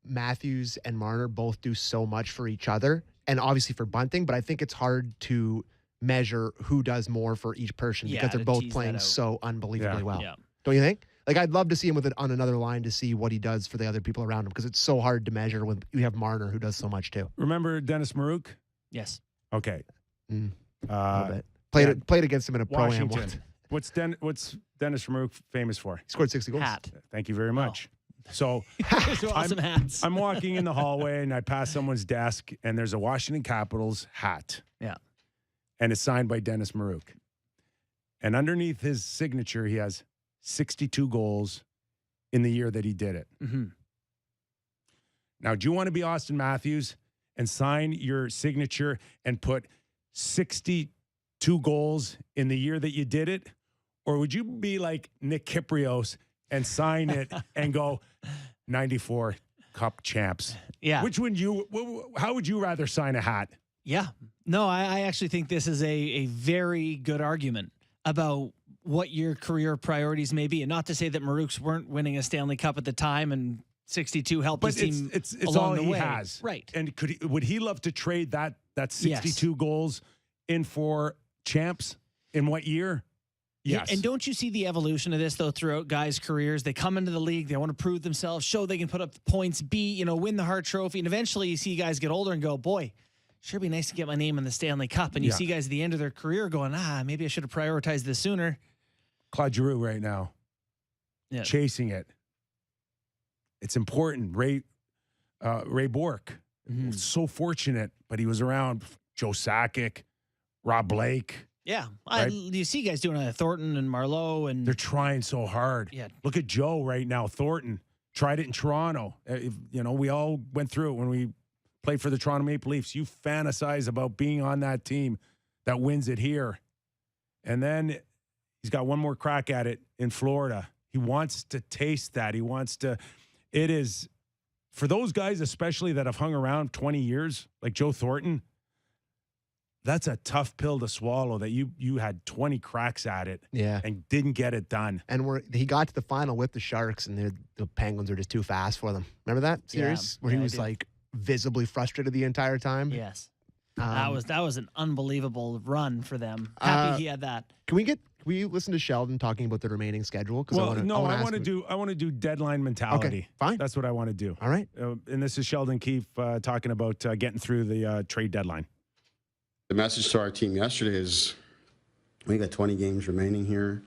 Speaker 4: Matthews and Marner both do so much for each other, and obviously for Bunting. But I think it's hard to measure who does more for each person because they're
Speaker 3: to
Speaker 4: both
Speaker 3: tease
Speaker 4: playing
Speaker 3: that out.
Speaker 4: so unbelievably well.
Speaker 3: Yeah.
Speaker 4: Don't you think? Like I'd love to see him on another line to see what he does for the other people around him because it's so hard to measure when you have Marner who does so much too.
Speaker 2: Remember Dennis Marouk?
Speaker 3: Yes.
Speaker 2: Okay.
Speaker 4: A little bit. Played against him in a pro-am once.
Speaker 2: Washington. What's Dennis Marouk famous for?
Speaker 4: He scored 60 goals.
Speaker 3: Hat.
Speaker 2: Thank you very much. So
Speaker 3: Those are awesome hats.
Speaker 2: I'm walking in the hallway and I pass someone's desk and there's a Washington Capitals hat.
Speaker 3: Yeah.
Speaker 2: And it's signed by Dennis Marouk. And underneath his signature, he has 62 goals in the year that he did it.
Speaker 3: Mm-hmm.
Speaker 2: Now, do you want to be Austin Matthews and sign your signature and put 62 goals in the year that you did it? Or would you be like Nick Kypreos and sign it and go 94 Cup champs?
Speaker 3: Yeah.
Speaker 2: How would you rather sign a hat?
Speaker 3: Yeah. No, I actually think this is a very good argument about what your career priorities may be. And not to say that Marouk's weren't winning a Stanley Cup at the time and 62 helped his team
Speaker 2: it's
Speaker 3: along
Speaker 2: all
Speaker 3: the way.
Speaker 2: he has.
Speaker 3: Right.
Speaker 2: And would he love to trade that 62 goals in for champs in what year? Yes.
Speaker 3: And don't you see the evolution of this, though, throughout guys' careers? They come into the league, they want to prove themselves, show they can put up points, win the Hart Trophy. And eventually you see guys get older and go, boy, sure be nice to get my name in the Stanley Cup. And you see guys at the end of their career going, maybe I should have prioritized this sooner.
Speaker 2: Claude Giroux right now, chasing it. It's important. Ray Bourque, so fortunate, but he was around Joe Sakic, Rob Blake.
Speaker 3: Yeah.
Speaker 2: Right?
Speaker 3: You see guys doing it, Thornton and Marleau. And
Speaker 2: they're trying so hard.
Speaker 3: Yeah.
Speaker 2: Look at Joe right now. Thornton tried it in Toronto. We all went through it when we played for the Toronto Maple Leafs. You fantasize about being on that team that wins it here. And then he's got one more crack at it in Florida. He wants to taste that. It is, for those guys especially that have hung around 20 years, like Joe Thornton, that's a tough pill to swallow, that you had 20 cracks at it and didn't get it done.
Speaker 4: And he got to the final with the Sharks, and the Penguins are just too fast for them. Remember that series where he was like visibly frustrated the entire time?
Speaker 3: Yes. That was an unbelievable run for them. Happy he had that.
Speaker 4: Can we listen to Sheldon talking about the remaining schedule?
Speaker 2: I want to do deadline mentality.
Speaker 4: Okay, fine.
Speaker 2: That's what I want to do.
Speaker 4: All right.
Speaker 2: And this is Sheldon Keefe talking about getting through the trade deadline.
Speaker 6: The message to our team yesterday is we got 20 games remaining here.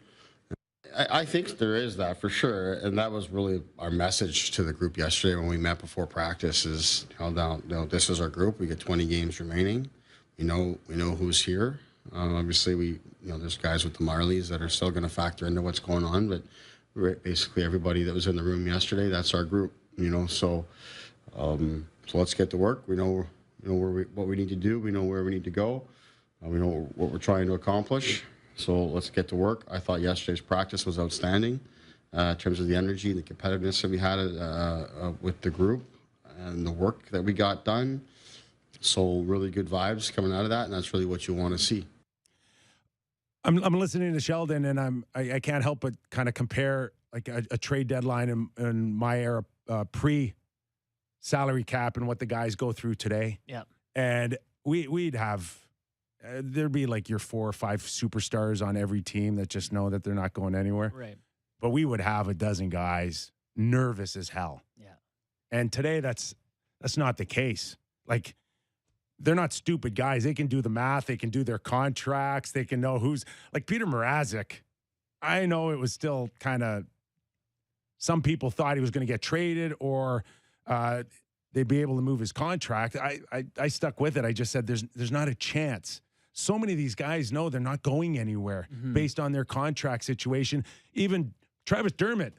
Speaker 6: I think there is that for sure, and that was really our message to the group yesterday when we met before practice. Is this is our group. We get 20 games remaining. We know who's here. Obviously, there's guys with the Marlies that are still going to factor into what's going on, but basically everybody that was in the room yesterday, that's our group. So let's get to work. We know what we need to do. We know where we need to go. We know what we're trying to accomplish. So let's get to work. I thought yesterday's practice was outstanding in terms of the energy and the competitiveness that we had with the group and the work that we got done. So really good vibes coming out of that, and that's really what you want to see.
Speaker 2: I'm listening to Sheldon, and I can't help but kind of compare like a trade deadline in my era pre-salary cap and what the guys go through today.
Speaker 3: Yeah.
Speaker 2: And we'd have there'd be like your 4 or 5 superstars on every team that just know that they're not going anywhere.
Speaker 3: Right.
Speaker 2: But we would have a dozen guys nervous as hell.
Speaker 3: Yeah. And
Speaker 2: today that's not the case. Like, they're not stupid guys. They can do the math. They can do their contracts. They can know who's like Peter Mrazek. I know it was still kind of, some people thought he was going to get traded or they'd be able to move his contract. I stuck with it. I just said there's not a chance. So many of these guys know they're not going anywhere based on their contract situation. Even Travis Dermott,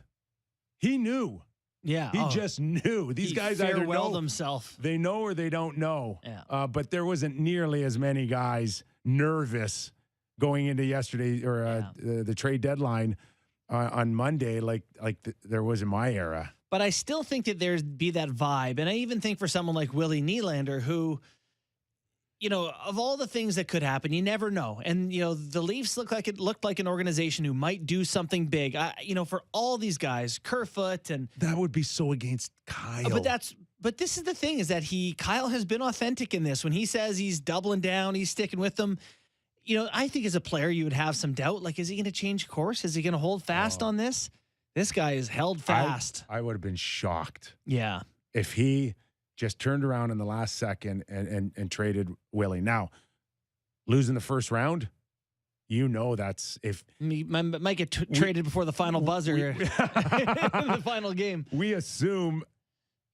Speaker 2: he knew.
Speaker 3: Yeah.
Speaker 2: He just knew. These guys either know
Speaker 3: himself.
Speaker 2: They know or they don't know.
Speaker 3: Yeah.
Speaker 2: But there wasn't nearly as many guys nervous going into yesterday or the trade deadline on Monday like there was in my era.
Speaker 3: But I still think that there'd be that vibe. And I even think for someone like Willie Nylander, who, of all the things that could happen, you never know. And, the Leafs looked like an organization who might do something big. For all these guys, Kerfoot and...
Speaker 2: That would be so against Kyle.
Speaker 3: But this is the thing, is that Kyle has been authentic in this. When he says he's doubling down, he's sticking with them. I think as a player, you would have some doubt. Like, is he going to change course? Is he going to hold fast on this? This guy is held fast.
Speaker 2: I would have been shocked.
Speaker 3: Yeah.
Speaker 2: If he just turned around in the last second and traded Willie. Now, losing the first round, that's if...
Speaker 3: Might get traded before the final buzzer in the final game.
Speaker 2: We assume,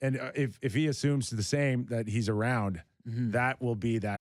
Speaker 2: and if he assumes the same, that he's around, that will be that.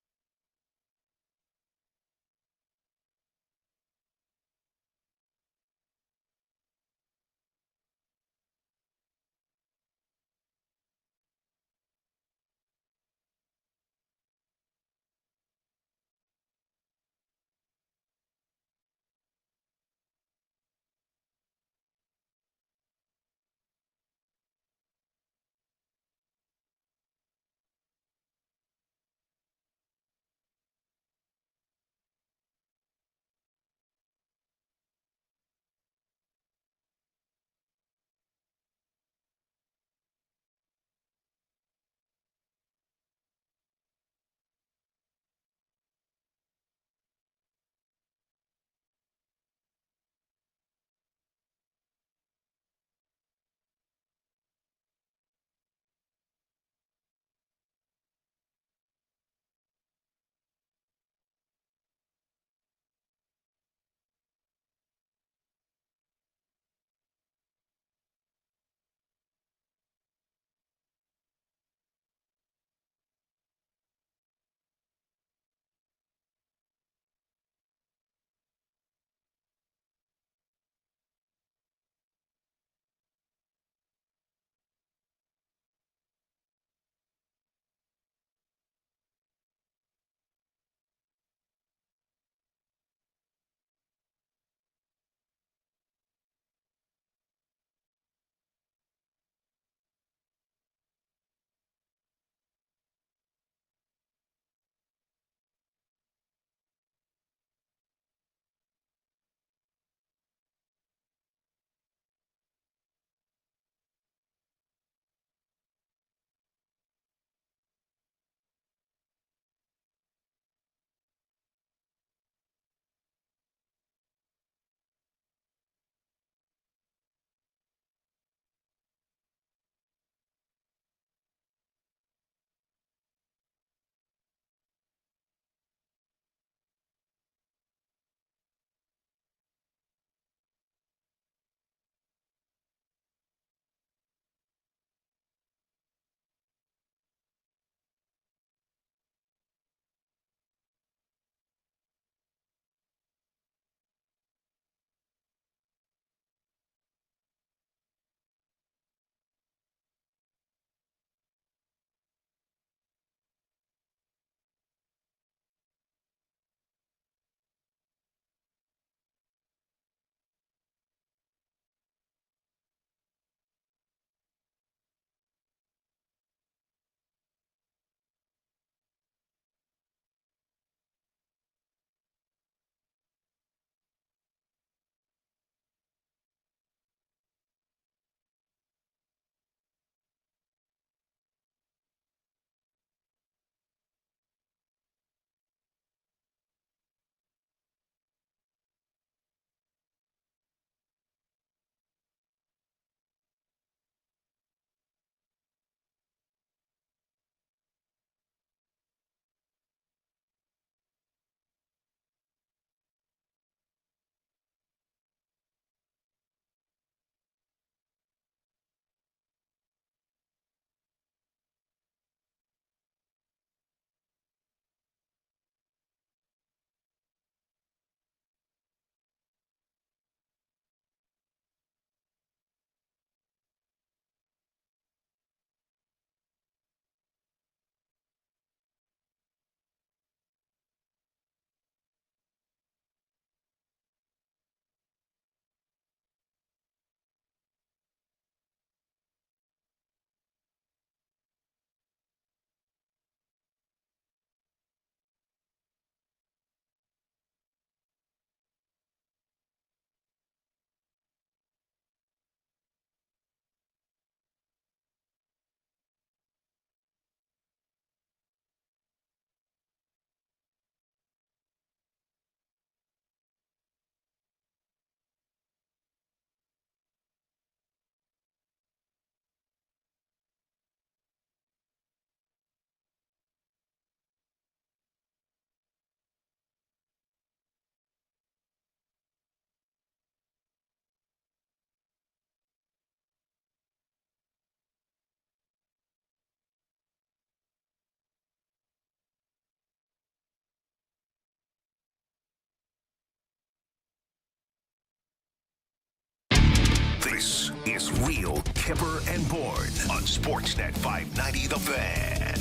Speaker 1: Kyper and Bourne on Sportsnet 590 The Fan.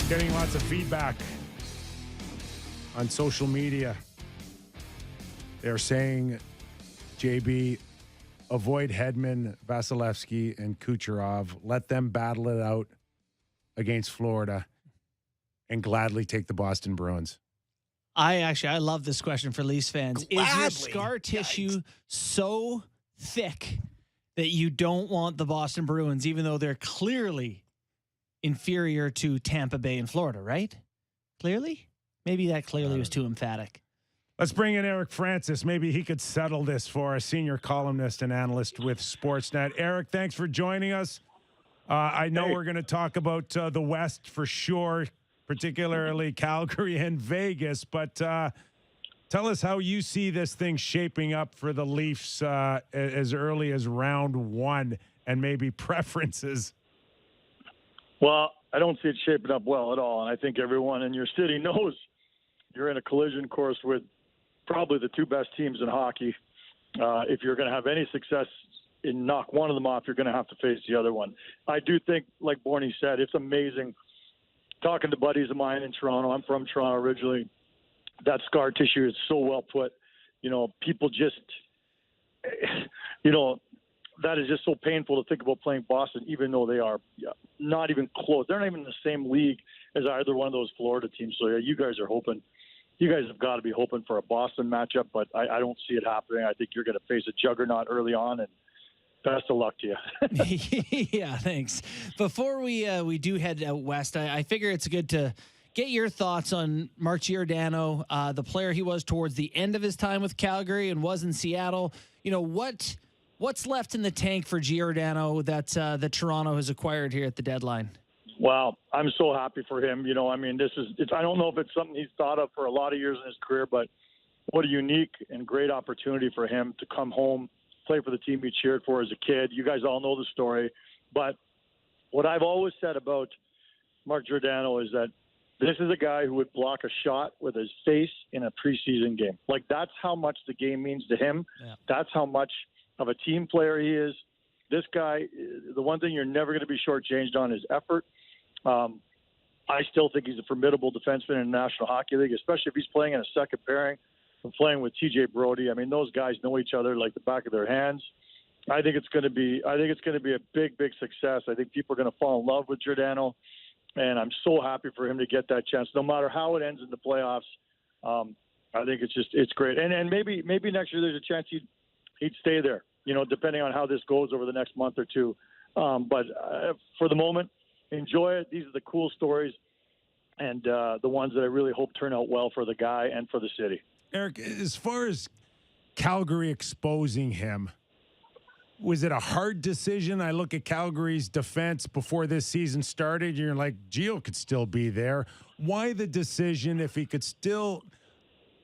Speaker 2: Getting lots of feedback on social media. They're saying, JB, avoid Hedman, Vasilevsky, and Kucherov. Let them battle it out against Florida and gladly take the Boston Bruins.
Speaker 3: I love this question for Leafs fans.
Speaker 2: Gladly.
Speaker 3: Is your scar tissue so thick that you don't want the Boston Bruins, even though they're clearly inferior to Tampa Bay and Florida, right? Clearly? Maybe that clearly was too emphatic.
Speaker 2: Let's bring in Eric Francis. Maybe he could settle this for us, senior columnist and analyst with Sportsnet. Eric, thanks for joining us. I know we're going to talk about the West for sure, particularly Calgary and Vegas, but tell us how you see this thing shaping up for the Leafs as early as round one and maybe preferences.
Speaker 7: Well, I don't see it shaping up well at all, and I think everyone in your city knows you're in a collision course with probably the two best teams in hockey. If you're going to have any success in knock one of them off, you're going to have to face the other one. I do think, like Bourne said, it's amazing. Talking to buddies of mine in Toronto, I'm from Toronto originally, that scar tissue is so well put. You know, people just, you know, that is just so painful to think about playing Boston, even though they are not even close. They're not even in the same league as either one of those Florida teams. So, yeah, you guys have got to be hoping for a Boston matchup, but I don't see it happening. I think you're going to face a juggernaut early on, and best of luck to you.
Speaker 3: Yeah, thanks. Before we do head out west, I figure it's good to get your thoughts on Mark Giordano, the player he was towards the end of his time with Calgary and was in Seattle. You know, what's left in the tank for Giordano that Toronto has acquired here at the deadline?
Speaker 7: Well, I'm so happy for him. You know, I mean, I don't know if it's something he's thought of for a lot of years in his career, but what a unique and great opportunity for him to come home, play for the team he cheered for as a kid. You guys all know the story. But what I've always said about Mark Giordano is that this is a guy who would block a shot with his face in a preseason game. Like, that's how much the game means to him. Yeah. That's how much of a team player he is. This guy, the one thing you're never going to be shortchanged on is effort. I still think he's a formidable defenseman in the National Hockey League, especially if he's playing in a second pairing and playing with TJ Brody. I mean, those guys know each other like the back of their hands. I think it's going to be a big, big success. I think people are going to fall in love with Giordano, and I'm so happy for him to get that chance, no matter how it ends in the playoffs. I think it's great. And maybe next year there's a chance he'd stay there, you know, depending on how this goes over the next month or two. But for the moment, enjoy it. These are the cool stories and the ones that I really hope turn out well for the guy and for the city.
Speaker 2: Eric, as far as Calgary exposing him, was it a hard decision? I look at Calgary's defense before this season started. You're like, Gio could still be there. Why the decision if he could still,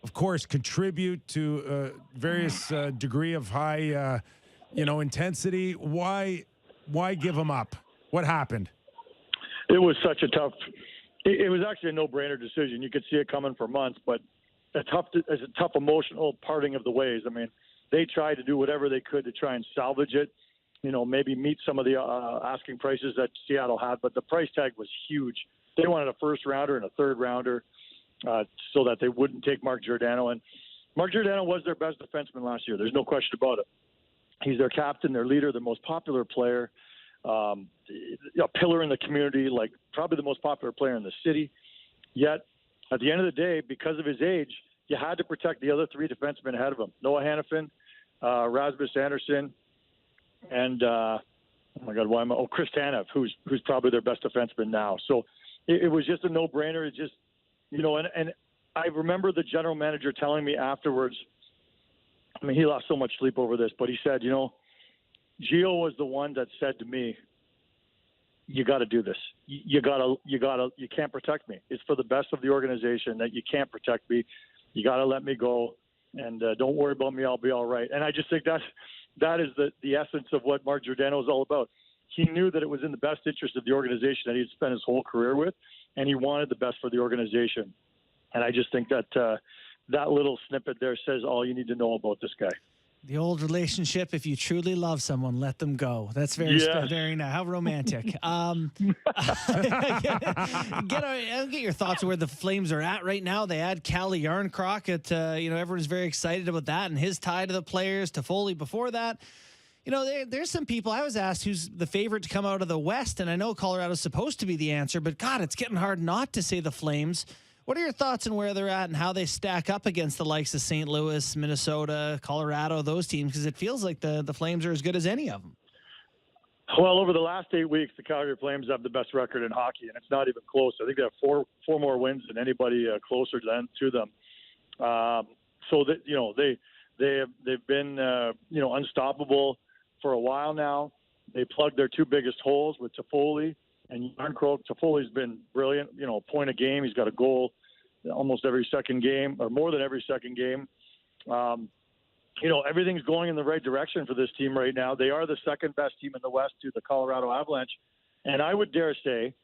Speaker 2: of course, contribute to various degree of high, intensity? Why give him up? What happened?
Speaker 7: It was such a tough. It was actually a no-brainer decision. You could see it coming for months, but it's a tough emotional parting of the ways. I mean, they tried to do whatever they could to try and salvage it. You know, maybe meet some of the asking prices that Seattle had, but the price tag was huge. They wanted a first rounder and a third rounder so that they wouldn't take Mark Giordano. And Mark Giordano was their best defenseman last year. There's no question about it. He's their captain, their leader, their most popular player, a pillar in the community, like probably the most popular player in the city. Yet, at the end of the day, because of his age, you had to protect the other three defensemen ahead of him. Noah Hannafin, Rasmus Anderson, and Chris Tanev, who's probably their best defenseman now. So it was just a no-brainer. It just, and I remember the general manager telling me afterwards, I mean, he lost so much sleep over this, but he said, Gio was the one that said to me, you got to do this. You can't protect me. It's for the best of the organization that you can't protect me. You got to let me go, and don't worry about me. I'll be all right. And I just think that is the essence of what Mark Giordano is all about. He knew that it was in the best interest of the organization that he'd spent his whole career with, and he wanted the best for the organization. And I just think that that little snippet there says all you need to know about this guy.
Speaker 3: The old relationship, if you truly love someone, let them go. That's very, very nice. How romantic. I'll get your thoughts on where the Flames are at right now. They add Calle Yarncroc. Everyone's very excited about that and his tie to the players. Toffoli before that. There's some people. I was asked who's the favorite to come out of the West, and I know Colorado's supposed to be the answer, but God, it's getting hard not to say the Flames. What are your thoughts on where they're at and how they stack up against the likes of St. Louis, Minnesota, Colorado, those teams? Because it feels like the Flames are as good as any of them.
Speaker 7: Well, over the last 8 weeks, the Calgary Flames have the best record in hockey, and it's not even close. I think they have four more wins than anybody closer to them. So that they've been unstoppable for a while now. They plugged their two biggest holes with Toffoli and Yarncroc. Toffoli's been brilliant. A point a game. He's got a goal almost every second game, or more than every second game. Everything's going in the right direction for this team right now. They are the second best team in the West to the Colorado Avalanche. And I would dare say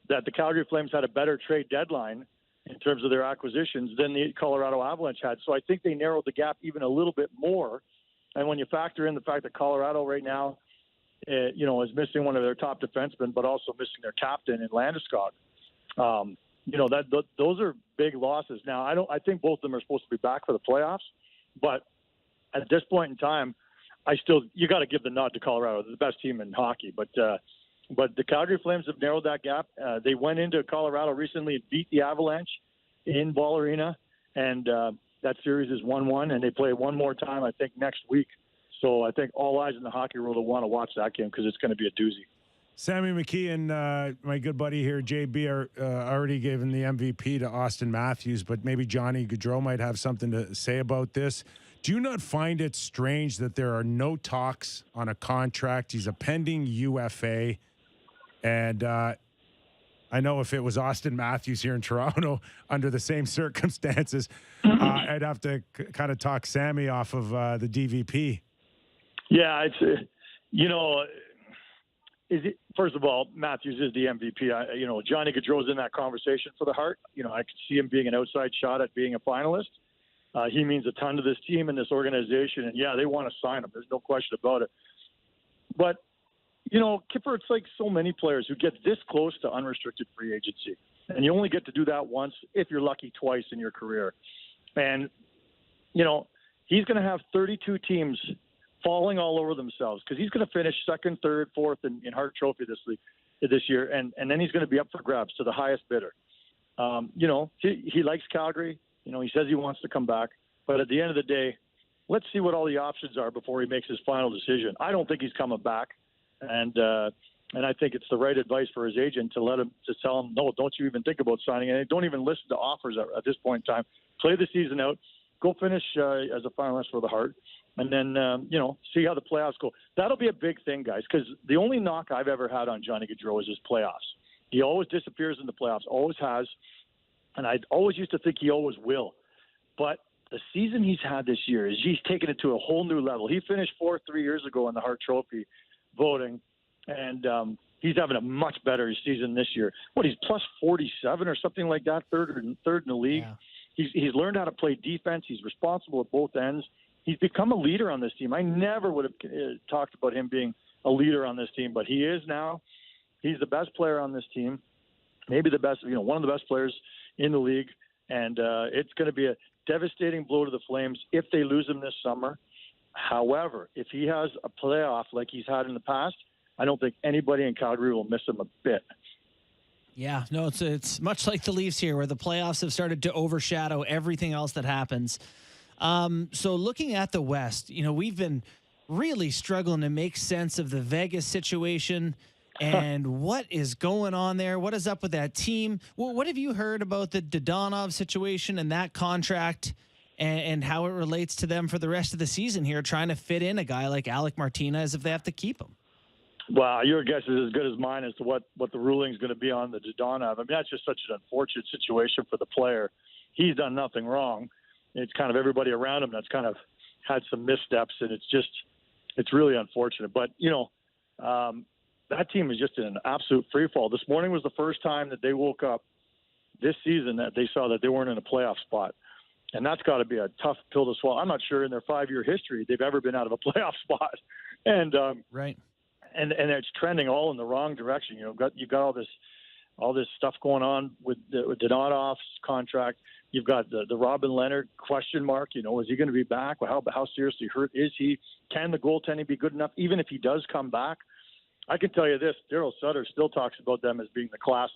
Speaker 7: that the Calgary Flames had a better trade deadline in terms of their acquisitions than the Colorado Avalanche had. So I think they narrowed the gap even a little bit more. And when you factor in the fact that Colorado right now, is missing one of their top defensemen, but also missing their captain in Landeskog. Those are big losses. Now, I think both of them are supposed to be back for the playoffs, but at this point in time, you got to give the nod to Colorado. They're the best team in hockey, but the Calgary Flames have narrowed that gap. They went into Colorado recently and beat the Avalanche in Ball Arena, and that series is 1-1, and they play one more time, I think, next week. So I think all eyes in the hockey world will want to watch that game because it's going to be a doozy.
Speaker 2: Sammy McKeon, my good buddy here, JB, already given the MVP to Austin Matthews, but maybe Johnny Gaudreau might have something to say about this. Do you not find it strange that there are no talks on a contract? He's a pending UFA, and I know if it was Austin Matthews here in Toronto under the same circumstances, I'd have to kind of talk Sammy off of the DVP. Yeah,
Speaker 7: first of all, Matthews is the MVP. Johnny Gaudreau's in that conversation for the Hart. I could see him being an outside shot at being a finalist. He means a ton to this team and this organization, and they want to sign him. There's no question about it. But, Kyper, it's like so many players who get this close to unrestricted free agency, and you only get to do that once, if you're lucky, twice in your career. And, he's going to have 32 teams falling all over themselves because he's going to finish second, third, fourth in Hart Trophy this year, and then he's going to be up for grabs to the highest bidder. He likes Calgary. He says he wants to come back, but at the end of the day, let's see what all the options are before he makes his final decision. I don't think he's coming back, and I think it's the right advice for his agent to tell him, no, don't you even think about signing it. Don't even listen to offers at this point in time. Play the season out, go finish as a finalist for the Hart. And then, see how the playoffs go. That'll be a big thing, guys, because the only knock I've ever had on Johnny Gaudreau is his playoffs. He always disappears in the playoffs, always has, and I always used to think he always will. But the season he's had this year is he's taken it to a whole new level. He finished fourth 3 years ago in the Hart Trophy voting, and he's having a much better season this year. He's plus 47 or something like that, third in the league. Yeah. He's learned how to play defense. He's responsible at both ends. He's become a leader on this team. I never would have talked about him being a leader on this team, but he is now. He's the best player on this team, maybe the best, one of the best players in the league. And it's going to be a devastating blow to the Flames if they lose him this summer. However, if he has a playoff like he's had in the past, I don't think anybody in Calgary will miss him a bit.
Speaker 3: Yeah, no, it's much like the Leafs here, where the playoffs have started to overshadow everything else that happens. So looking at the West, we've been really struggling to make sense of the Vegas situation and what is going on there. What is up with that team? Well, what have you heard about the Dodonov situation and that contract and how it relates to them for the rest of the season here, trying to fit in a guy like Alec Martinez if they have to keep him?
Speaker 7: Well, your guess is as good as mine as to what the ruling is going to be on the Dodonov. I mean, that's just such an unfortunate situation for the player. He's done nothing wrong. It's kind of everybody around him that's kind of had some missteps, and it's really unfortunate. But, that team is just in an absolute free fall. This morning was the first time that they woke up this season that they saw that they weren't in a playoff spot. And that's got to be a tough pill to swallow. I'm not sure in their 5-year history they've ever been out of a playoff spot. And
Speaker 3: right.
Speaker 7: And it's trending all in the wrong direction. You've got all this stuff going on with Donatov's contract. You've got the Robin Leonard question mark. Is he going to be back? How seriously hurt is he? Can the goaltending be good enough? Even if he does come back, I can tell you this: Daryl Sutter still talks about them as being the class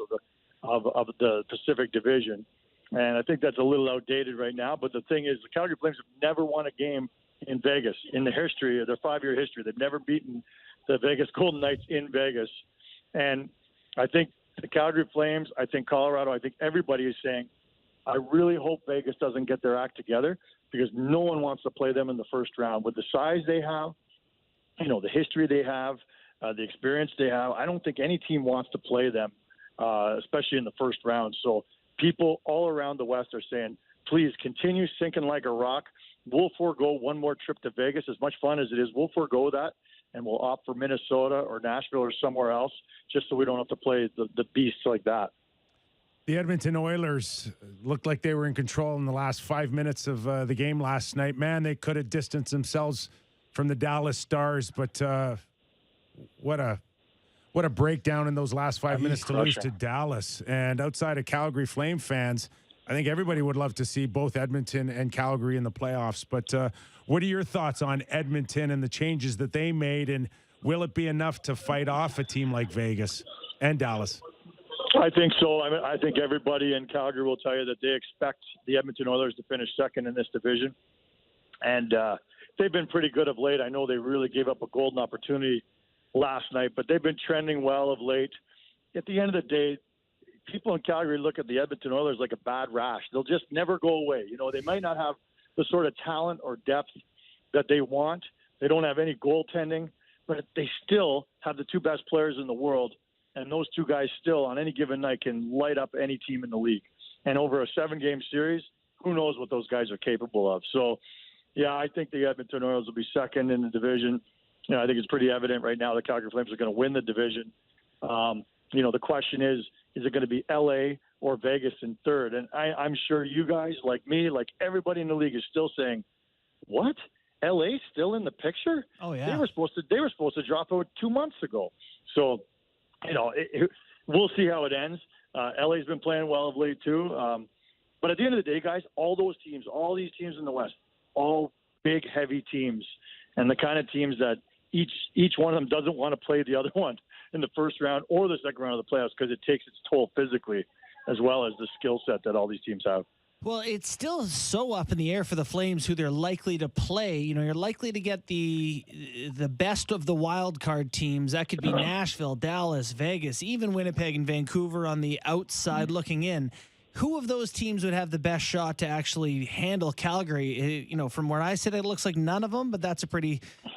Speaker 7: of the Pacific Division, and I think that's a little outdated right now. But the thing is, the Calgary Flames have never won a game in Vegas in the history of their 5-year history. They've never beaten the Vegas Golden Knights in Vegas, and I think the Calgary Flames, I think Colorado, I think everybody is saying, I really hope Vegas doesn't get their act together, because no one wants to play them in the first round. With the size they have, the history they have, the experience they have, I don't think any team wants to play them, especially in the first round. So people all around the West are saying, please continue sinking like a rock. We'll forego one more trip to Vegas. As much fun as it is, we'll forego that, and we'll opt for Minnesota or Nashville or somewhere else, just so we don't have to play the beasts like that.
Speaker 2: The Edmonton Oilers looked like they were in control in the last 5 minutes of the game last night. Man, they could have distanced themselves from the Dallas Stars, but what a breakdown in those last 5 minutes to lose to Dallas. And outside of Calgary Flame fans, I think everybody would love to see both Edmonton and Calgary in the playoffs. But what are your thoughts on Edmonton and the changes that they made, and will it be enough to fight off a team like Vegas and Dallas?
Speaker 7: I think so. I think everybody in Calgary will tell you that they expect the Edmonton Oilers to finish second in this division. And they've been pretty good of late. I know they really gave up a golden opportunity last night, but they've been trending well of late. At the end of the day, people in Calgary look at the Edmonton Oilers like a bad rash. They'll just never go away. They might not have the sort of talent or depth that they want. They don't have any goaltending, but they still have the two best players in the world. And those two guys still, on any given night, can light up any team in the league. And over a 7-game series, who knows what those guys are capable of. So, yeah, I think the Edmonton Oilers will be second in the division. I think it's pretty evident right now the Calgary Flames are going to win the division. The question is it going to be L.A. or Vegas in third? And I'm sure you guys, like me, like everybody in the league, is still saying, what? L.A. still in the picture?
Speaker 3: Oh, yeah.
Speaker 7: They were supposed to drop out 2 months ago. So, we'll see how it ends. LA's been playing well of late too. But at the end of the day, guys, all these teams in the West, all big, heavy teams, and the kind of teams that each one of them doesn't want to play the other one in the first round or the second round of the playoffs, because it takes its toll physically as well as the skill set that all these teams have.
Speaker 3: Well, it's still so up in the air for the Flames who they're likely to play. You're likely to get the best of the wild card teams. That could be Nashville, Dallas, Vegas, even Winnipeg and Vancouver on the outside looking in. Who of those teams would have the best shot to actually handle Calgary? From where I sit, it looks like none of them, but that's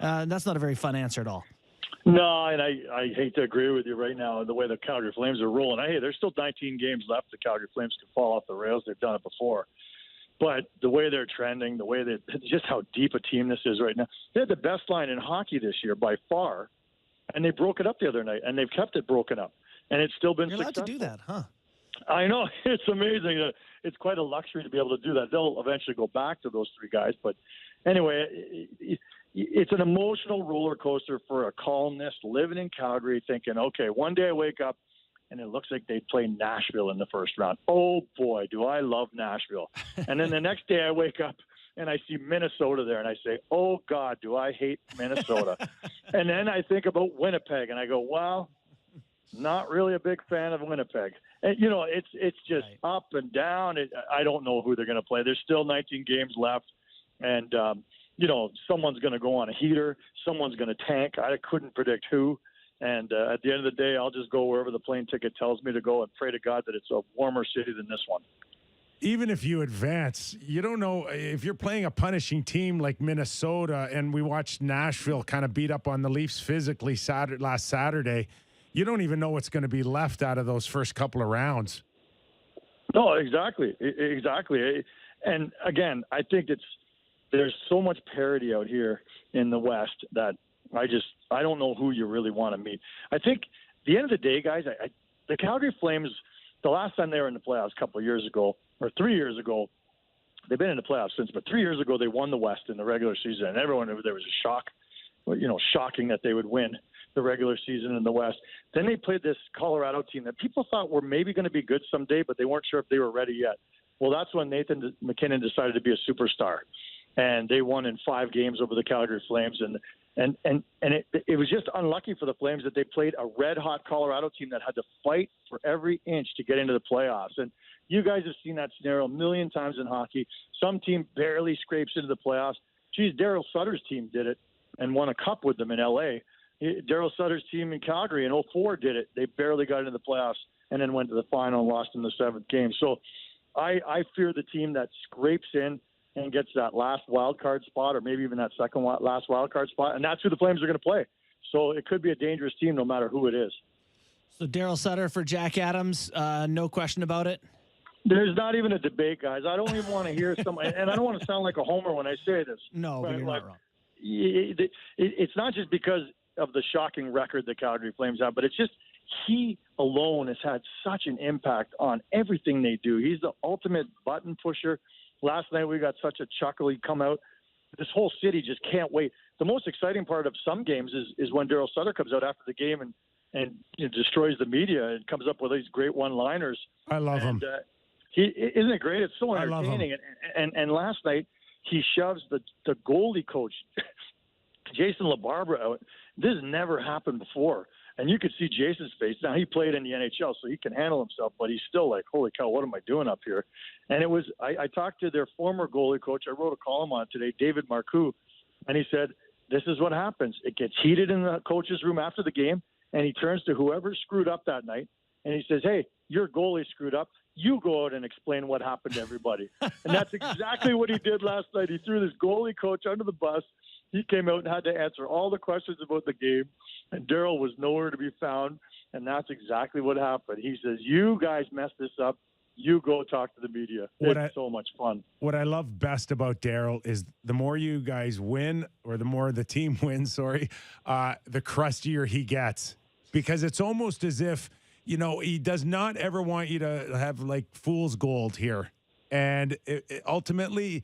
Speaker 3: that's not a very fun answer at all.
Speaker 7: No, and I hate to agree with you right now the way the Calgary Flames are rolling. Hey, there's still 19 games left. The Calgary Flames can fall off the rails. They've done it before. But the way they're trending, just how deep a team this is right now. They had the best line in hockey this year by far, and they broke it up the other night, and they've kept it broken up. And it's still been
Speaker 3: successful.
Speaker 7: You're
Speaker 3: allowed to do that, huh?
Speaker 7: I know. It's amazing. It's quite a luxury to be able to do that. They'll eventually go back to those three guys. But anyway, it's an emotional roller coaster for a columnist living in Calgary thinking, okay, one day I wake up and it looks like they play Nashville in the first round. Oh, boy, do I love Nashville. And then the next day I wake up and I see Minnesota there and I say, oh, God, do I hate Minnesota. And then I think about Winnipeg and I go, well, not really a big fan of Winnipeg. And, it's just up and down. I don't know who they're going to play. There's still 19 games left. And, someone's going to go on a heater. Someone's going to tank. I couldn't predict who. And at the end of the day, I'll just go wherever the plane ticket tells me to go and pray to God that it's a warmer city than this one.
Speaker 2: Even if you advance, you don't know if you're playing a punishing team like Minnesota, and we watched Nashville kind of beat up on the Leafs physically last Saturday. You don't even know what's going to be left out of those first couple of rounds.
Speaker 7: No, exactly. And again, I think there's so much parity out here in the West that I don't know who you really want to meet. I think at the end of the day, guys, the Calgary Flames, the last time they were in the playoffs a couple of years ago or 3 years ago, they've been in the playoffs since, but 3 years ago they won the West in the regular season, and everyone knew there was a shock, shocking that they would win the regular season in the West. Then they played this Colorado team that people thought were maybe going to be good someday, but they weren't sure if they were ready yet. Well, that's when Nathan McKinnon decided to be a superstar, and they won in 5 games over the Calgary Flames, and it was just unlucky for the Flames that they played a red-hot Colorado team that had to fight for every inch to get into the playoffs. And you guys have seen that scenario a million times in hockey. Some team barely scrapes into the playoffs. Geez, Daryl Sutter's team did it and won a cup with them in L.A. Daryl Sutter's team in Calgary in 2004 did it. They barely got into the playoffs and then went to the final and lost in the 7th game. So I fear the team that scrapes in and gets that last wild card spot, or maybe even that second last wild card spot, and that's who the Flames are going to play. So it could be a dangerous team no matter who it is.
Speaker 3: So Daryl Sutter for Jack Adams, no question about it?
Speaker 7: There's not even a debate, guys. I don't even want to hear some, and I don't want to sound like a homer when I say this.
Speaker 3: No, but you're not wrong.
Speaker 7: It's not just because of the shocking record the Calgary Flames have, but it's just he alone has had such an impact on everything they do. He's the ultimate button pusher. Last night we got such a chuckle. He come out. This whole city just can't wait. The most exciting part of some games is when Daryl Sutter comes out after the game and destroys the media and comes up with these great one-liners.
Speaker 2: I love him.
Speaker 7: Isn't it great? It's so entertaining. And last night he shoves the goalie coach, Jason LaBarbera, out. This has never happened before. And you could see Jason's face. Now, he played in the NHL, so he can handle himself, but he's still like, holy cow, what am I doing up here? And I talked to their former goalie coach. I wrote a column on it today, David Marcoux, and he said, this is what happens. It gets heated in the coach's room after the game, and he turns to whoever screwed up that night, and he says, hey, your goalie screwed up. You go out and explain what happened to everybody. And that's exactly what he did last night. He threw this goalie coach under the bus. He came out and had to answer all the questions about the game, and Daryl was nowhere to be found, and that's exactly what happened. He says, you guys messed this up. You go talk to the media. It's so much fun.
Speaker 2: What I love best about Daryl is the more you guys win, or the more the team wins, the crustier he gets, because it's almost as if, he does not ever want you to have like fool's gold here. And ultimately,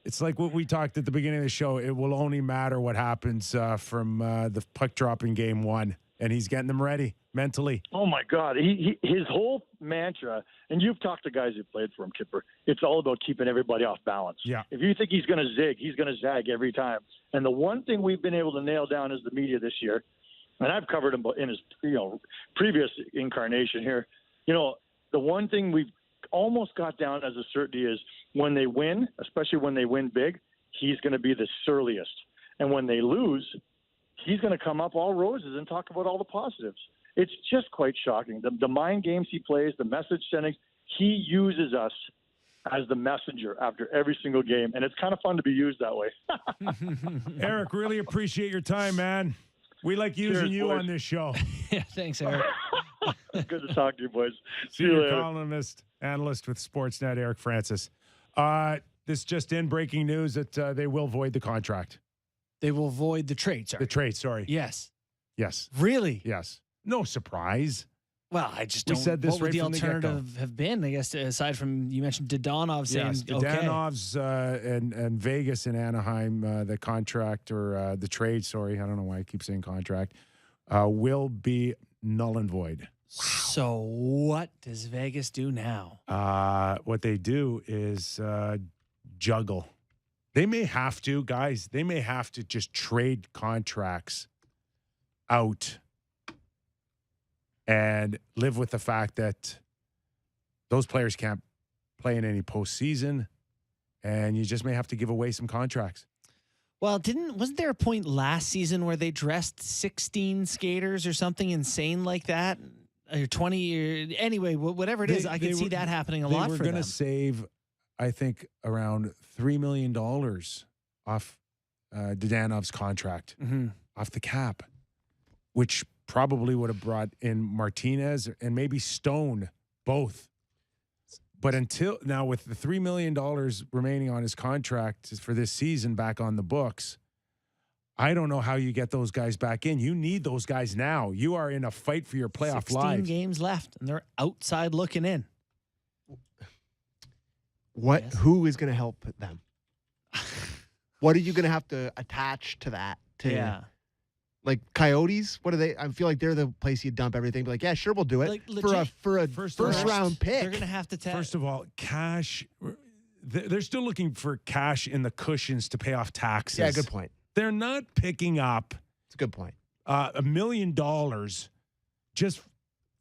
Speaker 2: it's like what we talked at the beginning of the show. It will only matter what happens from the puck drop in game 1, and he's getting them ready mentally.
Speaker 7: Oh my God, his whole mantra, and you've talked to guys who played for him, Kyper. It's all about keeping everybody off balance.
Speaker 2: Yeah.
Speaker 7: If you think he's going to zig, he's going to zag every time. And the one thing we've been able to nail down is the media this year, and I've covered him in his previous incarnation here. The one thing we've almost got down as a certainty is when they win, especially when they win big, he's going to be the surliest. And when they lose, he's going to come up all roses and talk about all the positives. It's just quite shocking. The mind games he plays, the message sending, he uses us as the messenger after every single game. And it's kind of fun to be used that way.
Speaker 2: Eric, really appreciate your time, man. We like using you
Speaker 7: boys.
Speaker 2: On this show.
Speaker 3: Yeah, thanks, Eric.
Speaker 7: Good to talk to you, boys. See you
Speaker 2: Senior
Speaker 7: later.
Speaker 2: columnist, analyst with Sportsnet, Eric Francis. This just in, breaking news that they will void the contract.
Speaker 3: They will void the trade, sorry.
Speaker 2: The trade, sorry.
Speaker 3: Yes.
Speaker 2: Yes.
Speaker 3: Really?
Speaker 2: Yes. No surprise.
Speaker 3: Well, I just
Speaker 2: We
Speaker 3: don't.
Speaker 2: said this
Speaker 3: what would
Speaker 2: right
Speaker 3: the
Speaker 2: from the get-go.
Speaker 3: alternative have been? I guess aside from you mentioned Dadonov saying
Speaker 2: Yes, the
Speaker 3: okay.
Speaker 2: Danovs and Vegas and Anaheim, the contract or the trade, sorry, I don't know why I keep saying contract, will be null and void.
Speaker 3: So what does Vegas do now?
Speaker 2: What they do is juggle. They may have to, guys, they may have to just trade contracts out and live with the fact that those players can't play in any postseason, and you just may have to give away some contracts.
Speaker 3: Well, wasn't there a point last season where they dressed 16 skaters or something insane like that? Or 20 or anyway, whatever it is, I can see that happening a lot for them.
Speaker 2: They were going to save, I think, around $3 million off Danov's contract, off the cap, which probably would have brought in Martinez and maybe Stone, both. But until now, with the $3 million remaining on his contract for this season back on the books, I don't know how you get those guys back in. You need those guys now. You are in a fight for your playoff
Speaker 3: 16
Speaker 2: lives.
Speaker 3: games left, and they're outside looking in. Yes.
Speaker 4: Who is going to help them? What are you going to have to attach to that? Like Coyotes, what are they? I feel like they're the place you dump everything. Be like, yeah, sure, we'll do it
Speaker 3: Like,
Speaker 4: for a
Speaker 2: First
Speaker 4: round pick.
Speaker 3: They're gonna have to
Speaker 2: First of all, cash. They're still looking for cash in the cushions to pay off taxes.
Speaker 4: Yeah, good point.
Speaker 2: They're not picking up
Speaker 4: It's a good point.
Speaker 2: $1 million just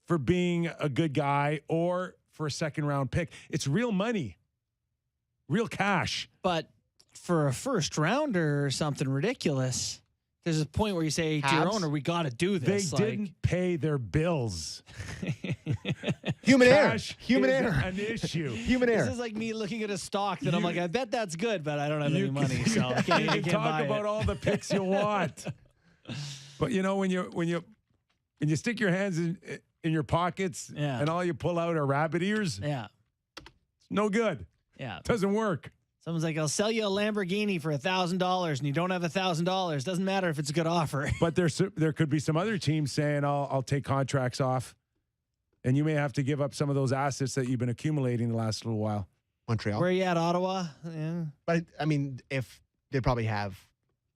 Speaker 2: for being a good guy or for a second round pick. It's real money, real cash.
Speaker 3: But for a first rounder or something ridiculous, there's a point where you say to your
Speaker 4: Habs?
Speaker 3: owner, "We got to do this."
Speaker 2: They didn't pay their bills.
Speaker 4: Human error.
Speaker 2: Cash
Speaker 4: Human
Speaker 2: is
Speaker 4: error.
Speaker 2: an issue.
Speaker 4: Human
Speaker 3: This
Speaker 4: error.
Speaker 3: is like me looking at a stock that I'm like, I bet that's good, but I don't have any money, so I
Speaker 2: you
Speaker 3: can't
Speaker 2: can talk
Speaker 3: buy
Speaker 2: about
Speaker 3: it.
Speaker 2: all the picks you want, but when you stick your hands in your pockets
Speaker 3: Yeah.
Speaker 2: and all you pull out are rabbit ears,
Speaker 3: Yeah,
Speaker 2: it's no good.
Speaker 3: yeah.
Speaker 2: Doesn't work.
Speaker 3: Someone's like, "I'll sell you a Lamborghini for $1,000," and you don't have $1,000. Doesn't matter if it's a good offer.
Speaker 2: But there could be some other teams saying, I'll take contracts off, and you may have to give up some of those assets that you've been accumulating the last little while.
Speaker 4: Montreal.
Speaker 3: Where are you at, Ottawa? Yeah.
Speaker 4: But I mean, if they probably have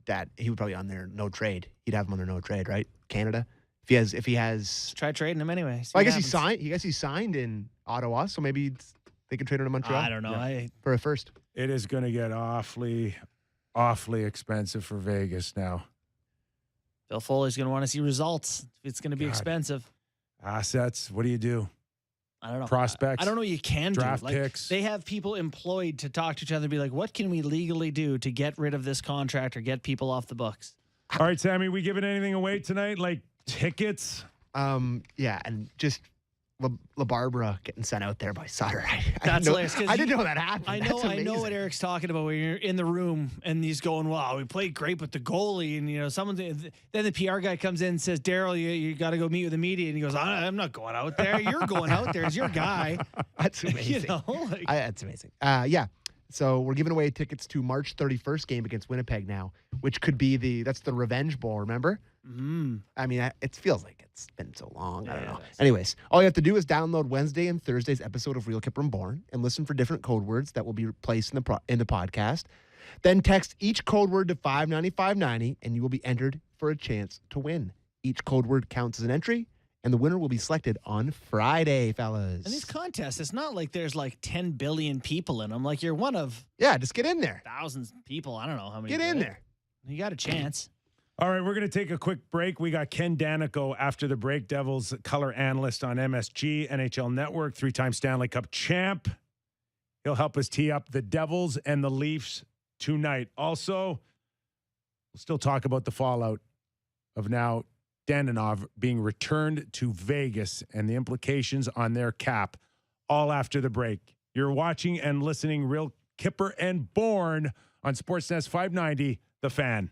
Speaker 4: that, he would probably on their no trade. He'd have him on their no trade, right? Canada. If he has,
Speaker 3: Try trading him anyway. See
Speaker 4: well, I
Speaker 3: what
Speaker 4: guess
Speaker 3: happens.
Speaker 4: he signed in Ottawa, so maybe they could trade him to Montreal.
Speaker 3: I don't know.
Speaker 4: For a first.
Speaker 2: It is going to get awfully, awfully expensive for Vegas now.
Speaker 3: Bill Foley's going to want to see results. It's going to be
Speaker 2: God.
Speaker 3: expensive.
Speaker 2: Assets, what do you do?
Speaker 3: I don't know.
Speaker 2: Prospects,
Speaker 3: I don't know what you can
Speaker 2: draft
Speaker 3: do. Like,
Speaker 2: picks.
Speaker 3: they have people employed to talk to each other and be like, what can we legally do to get rid of this contract or get people off the books?
Speaker 2: All right, Sammy, we giving anything away tonight? Like tickets?
Speaker 4: Yeah, and just La Barbara getting sent out there by Sutter.
Speaker 3: That's hilarious, 'cause
Speaker 4: I didn't know that happened.
Speaker 3: I
Speaker 4: That's
Speaker 3: know
Speaker 4: amazing.
Speaker 3: what Eric's talking about when you're in the room and he's going, wow, we played great with the goalie. And, then the PR guy comes in and says, Daryl, you got to go meet with the media. And he goes, I'm not going out there. You're going out there. It's your guy.
Speaker 4: That's amazing. That's amazing. Yeah. So we're giving away tickets to March 31st game against Winnipeg now, which could be that's the Revenge Bowl, remember? I mean, it feels like it's been so long. I don't know. Anyways, all you have to do is download Wednesday and Thursday's episode of Real Kyper and Bourne and listen for different code words that will be placed in the podcast. Then text each code word to 59590 and you will be entered for a chance to win. Each code word counts as an entry, and the winner will be selected on Friday, fellas.
Speaker 3: And these contests, it's not like there's like 10 billion people in them. Like you're one of
Speaker 4: just get in there.
Speaker 3: thousands of people. I don't know how many.
Speaker 4: Get in there.
Speaker 3: You got a chance.
Speaker 2: All right, we're going to take a quick break. We got Ken Danico after the break, Devils color analyst on MSG, NHL Network, 3-time Stanley Cup champ. He'll help us tee up the Devils and the Leafs tonight. Also, we'll still talk about the fallout of now Danilov being returned to Vegas and the implications on their cap, all after the break. You're watching and listening Real Kyper and Bourne on Sportsnet 590, The Fan.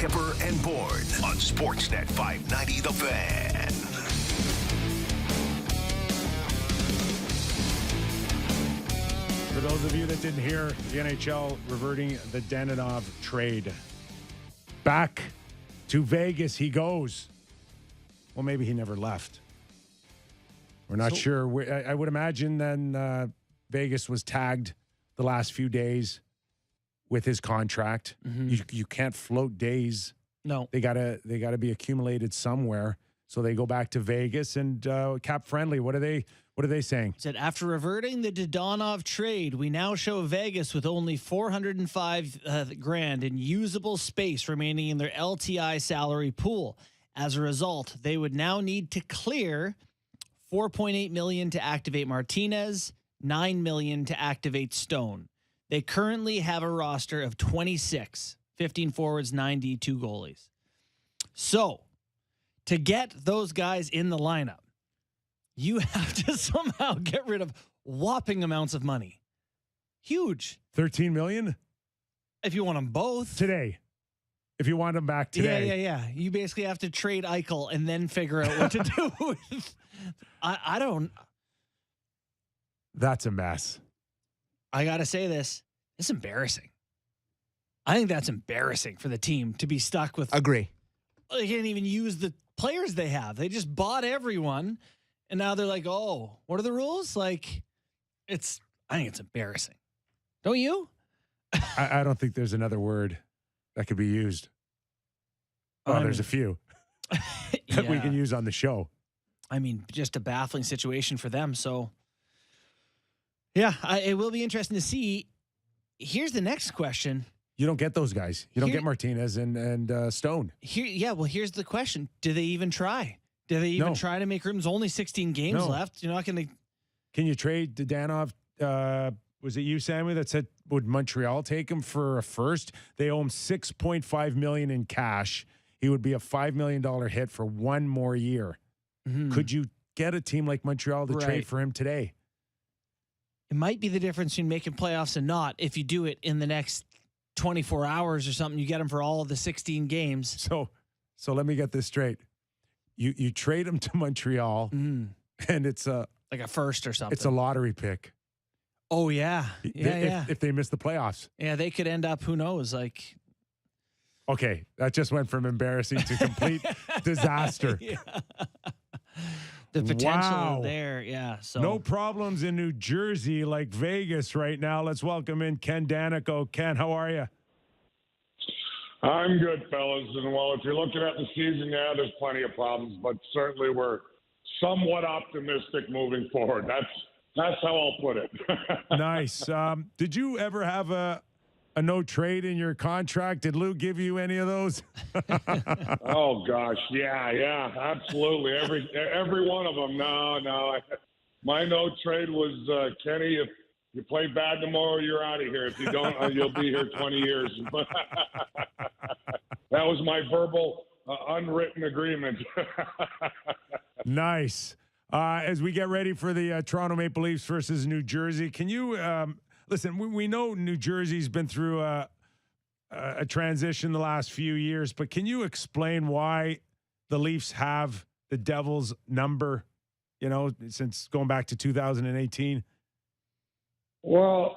Speaker 1: Kyper and Bourne on Sportsnet 590 The Fan.
Speaker 2: For those of you that didn't hear, the NHL reverting the Danilov trade. Back to Vegas he goes. Well, maybe he never left. We're not sure. I would imagine then Vegas was tagged the last few days with his contract. You can't float days.
Speaker 3: No.
Speaker 2: They gotta be accumulated somewhere. So they go back to Vegas and cap friendly. What are they saying?
Speaker 3: Said after reverting the Dadonov trade, we now show Vegas with only $405,000 in usable space remaining in their LTI salary pool. As a result, they would now need to clear $4.8 million to activate Martinez, $9 million to activate Stone. They currently have a roster of 26, 15 forwards, 92 goalies. So, to get those guys in the lineup, you have to somehow get rid of whopping amounts of money. Huge.
Speaker 2: $13 million?
Speaker 3: If you want them both.
Speaker 2: Today. If you want them back today.
Speaker 3: Yeah. You basically have to trade Eichel and then figure out what to do with. I don't.
Speaker 2: That's a mess.
Speaker 3: I got to say this. It's embarrassing. I think that's embarrassing for the team to be stuck with.
Speaker 4: Agree.
Speaker 3: They can't even use the players they have. They just bought everyone. And now they're like, oh, what are the rules? Like, I think it's embarrassing. Don't you?
Speaker 2: I don't think there's another word that could be used. Well, there's a few that we can use on the show.
Speaker 3: I mean, just a baffling situation for them. So, yeah, it will be interesting to see. Here's the next question.
Speaker 2: You don't get those guys. You don't get Martinez and Stone.
Speaker 3: Here's the question. Do they even try? Do they even try to make room? There's only 16 games left. You're not going to.
Speaker 2: Can you trade Danilov? Was it you, Sammy, that said would Montreal take him for a first? They owe him $6.5 million in cash. He would be a $5 million hit for one more year. Mm-hmm. Could you get a team like Montreal to trade for him today?
Speaker 3: It might be the difference between making playoffs and not if you do it in the next 24 hours or something. You get him for all of the 16 games.
Speaker 2: So let me get this straight. You trade him to Montreal, and it's
Speaker 3: like a first or something.
Speaker 2: It's a lottery pick.
Speaker 3: Oh yeah,
Speaker 2: If they miss the playoffs,
Speaker 3: they could end up. Who knows? Like,
Speaker 2: okay, that just went from embarrassing to complete disaster.
Speaker 3: The potential there, So
Speaker 2: no problems in New Jersey like Vegas right now. Let's welcome in Ken Danico. Ken, how are you?
Speaker 8: I'm good, fellas. And well, if you're looking at the season, there's plenty of problems, but certainly we're somewhat optimistic moving forward. That's how I'll put it.
Speaker 2: Nice. Did you ever have a no trade in your contract? Did Lou give you any of those?
Speaker 8: Oh gosh, yeah, absolutely. Every one of them. No. My no trade was Kenny. If you play bad tomorrow, you're out of here. If you don't, you'll be here 20 years. That was my verbal, unwritten agreement.
Speaker 2: Nice. As we get ready for the Toronto Maple Leafs versus New Jersey, can you listen? We know New Jersey's been through a transition the last few years, but can you explain why the Leafs have the Devils' number? Since going back to 2018.
Speaker 8: Well,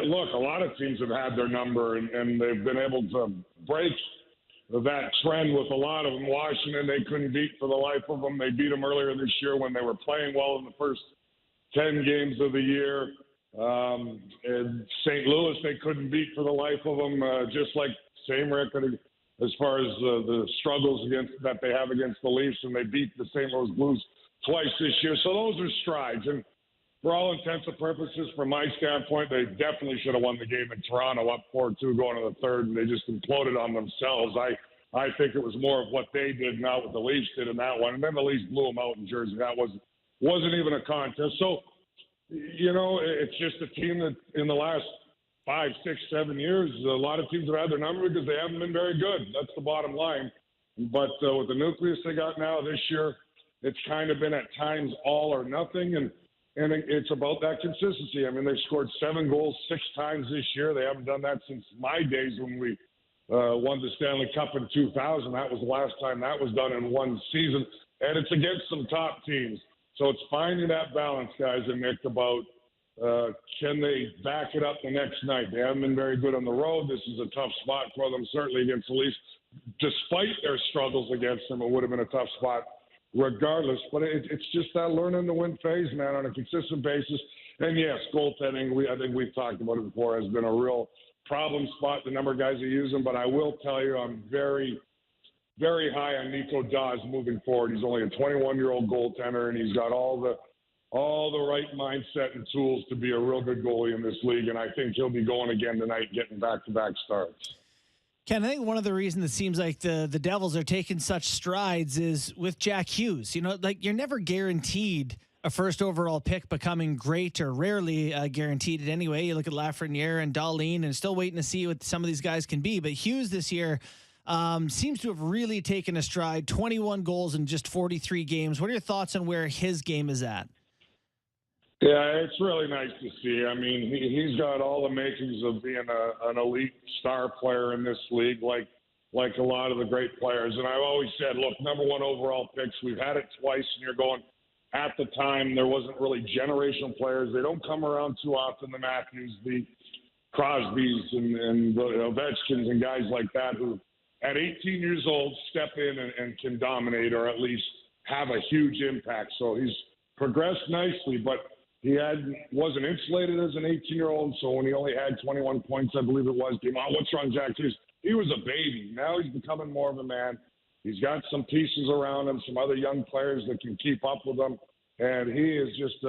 Speaker 8: look, a lot of teams have had their number, and they've been able to break that trend with a lot of them. Washington, they couldn't beat for the life of them. They beat them earlier this year when they were playing well in the first 10 games of the year. And St. Louis, they couldn't beat for the life of them, just like same record as far as the struggles that they have against the Leafs, and they beat the St. Louis Blues twice this year. So those are strides. And for all intents and purposes, from my standpoint, they definitely should have won the game in Toronto up 4-2 going to the third, and they just imploded on themselves. I think it was more of what they did, not what the Leafs did in that one. And then the Leafs blew them out in Jersey. That wasn't even a contest. So, it's just a team that in the last 5, 6, 7 years, a lot of teams have had their number because they haven't been very good. That's the bottom line. But with the nucleus they got now this year, it's kind of been at times all or nothing, and it's about that consistency. I mean, they've scored 7 goals 6 times this year. They haven't done that since my days when we won the Stanley Cup in 2000. That was the last time that was done in one season. And it's against some top teams. So it's finding that balance, guys, and Nick, about can they back it up the next night? They haven't been very good on the road. This is a tough spot for them, certainly against the Leafs. Despite their struggles against them, it would have been a tough spot regardless. But it's just that learning to win phase, man, on a consistent basis. And, yes, goaltending, I think we've talked about it before, has been a real problem spot, the number of guys who use them. But I will tell you, I'm very, very high on Nico Dawes moving forward. He's only a 21-year-old goaltender, and he's got all the right mindset and tools to be a real good goalie in this league. And I think he'll be going again tonight, getting back-to-back starts.
Speaker 3: Ken, I think one of the reasons it seems like the Devils are taking such strides is with Jack Hughes. You know, like, you're never guaranteed a first overall pick becoming great, or rarely guaranteed it anyway. You look at Lafreniere and Dahlin and still waiting to see what some of these guys can be. But Hughes this year seems to have really taken a stride, 21 goals in just 43 games. What are your thoughts on where his game is at?
Speaker 8: Yeah, it's really nice to see. I mean, he's got all the makings of being an elite star player in this league, like a lot of the great players. And I've always said, look, number one overall picks, we've had it twice, and you're going, at the time, there wasn't really generational players. They don't come around too often, the Matthews, the Crosbys, and the Ovechkins and guys like that who, at 18 years old, step in and can dominate, or at least have a huge impact. So he's progressed nicely, but he wasn't insulated as an 18-year-old, so when he only had 21 points, I believe it was, came on, what's wrong, Jack Hughes? He was a baby. Now he's becoming more of a man. He's got some pieces around him, some other young players that can keep up with him, and he is just,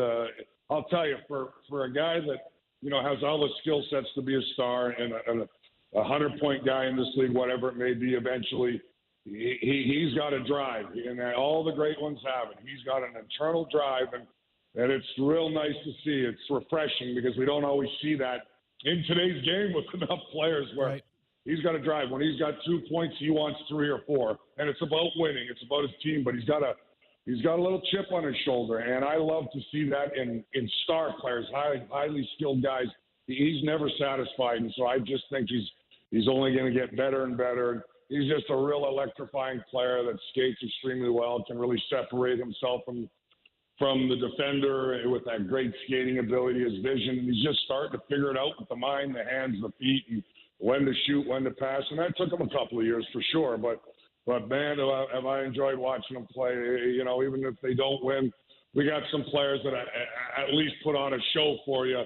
Speaker 8: I'll tell you, for a guy that, you know, has all the skill sets to be a star and a 100-point guy in this league, whatever it may be eventually, he's got a drive, and all the great ones have it. He's got an internal drive, and it's real nice to see. It's refreshing because we don't always see that in today's game with enough players where
Speaker 3: right.
Speaker 8: He's got to drive. When he's got 2 points, he wants 3 or 4, and it's about winning. It's about his team, but he's got a little chip on his shoulder, and I love to see that in star players, highly skilled guys. He's never satisfied, and so I just think he's only going to get better and better. He's just a real electrifying player that skates extremely well, can really separate himself from the defender with that great skating ability, his vision. And he's just starting to figure it out with the mind, the hands, the feet, and when to shoot, when to pass. And that took him a couple of years for sure. But man, have I enjoyed watching him play. You know, even if they don't win, we got some players that at least put on a show for you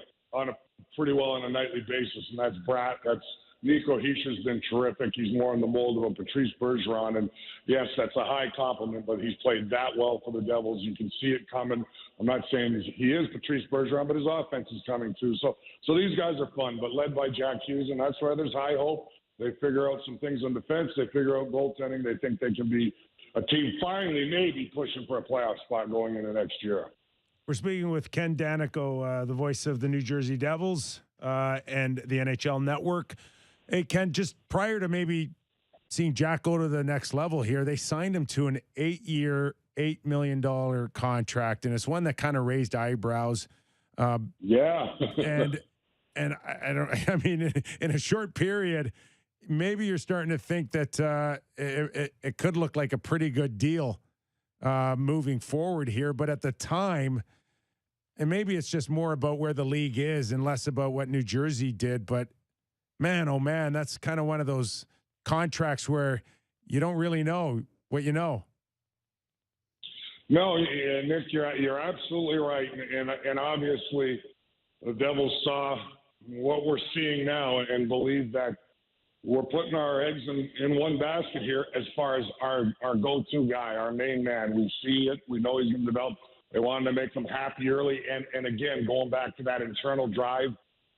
Speaker 8: pretty well on a nightly basis. And that's Bratt. That's Nico Hischier's been terrific. He's more in the mold of a Patrice Bergeron. And, yes, that's a high compliment, but he's played that well for the Devils. You can see it coming. I'm not saying he is Patrice Bergeron, but his offense is coming too. So these guys are fun, but led by Jack Hughes, and that's where there's high hope. They figure out some things on defense. They figure out goaltending. They think they can be a team finally maybe pushing for a playoff spot going into next year.
Speaker 2: We're speaking with Ken Danico, the voice of the New Jersey Devils and the NHL Network. Hey, Ken, just prior to maybe seeing Jack go to the next level here, they signed him to an 8-year, $8 million contract, and it's one that kind of raised eyebrows.
Speaker 8: Yeah.
Speaker 2: and I mean, in a short period, maybe you're starting to think that it could look like a pretty good deal moving forward here. But at the time, and maybe it's just more about where the league is and less about what New Jersey did, but man, oh man, that's kind of one of those contracts where you don't really know what you know.
Speaker 8: No, Nick, you're absolutely right, and obviously the Devils saw what we're seeing now and believe that we're putting our eggs in one basket here as far as our go-to guy, our main man. We see it. We know he's going to develop. They wanted to make him happy early, and again, going back to that internal drive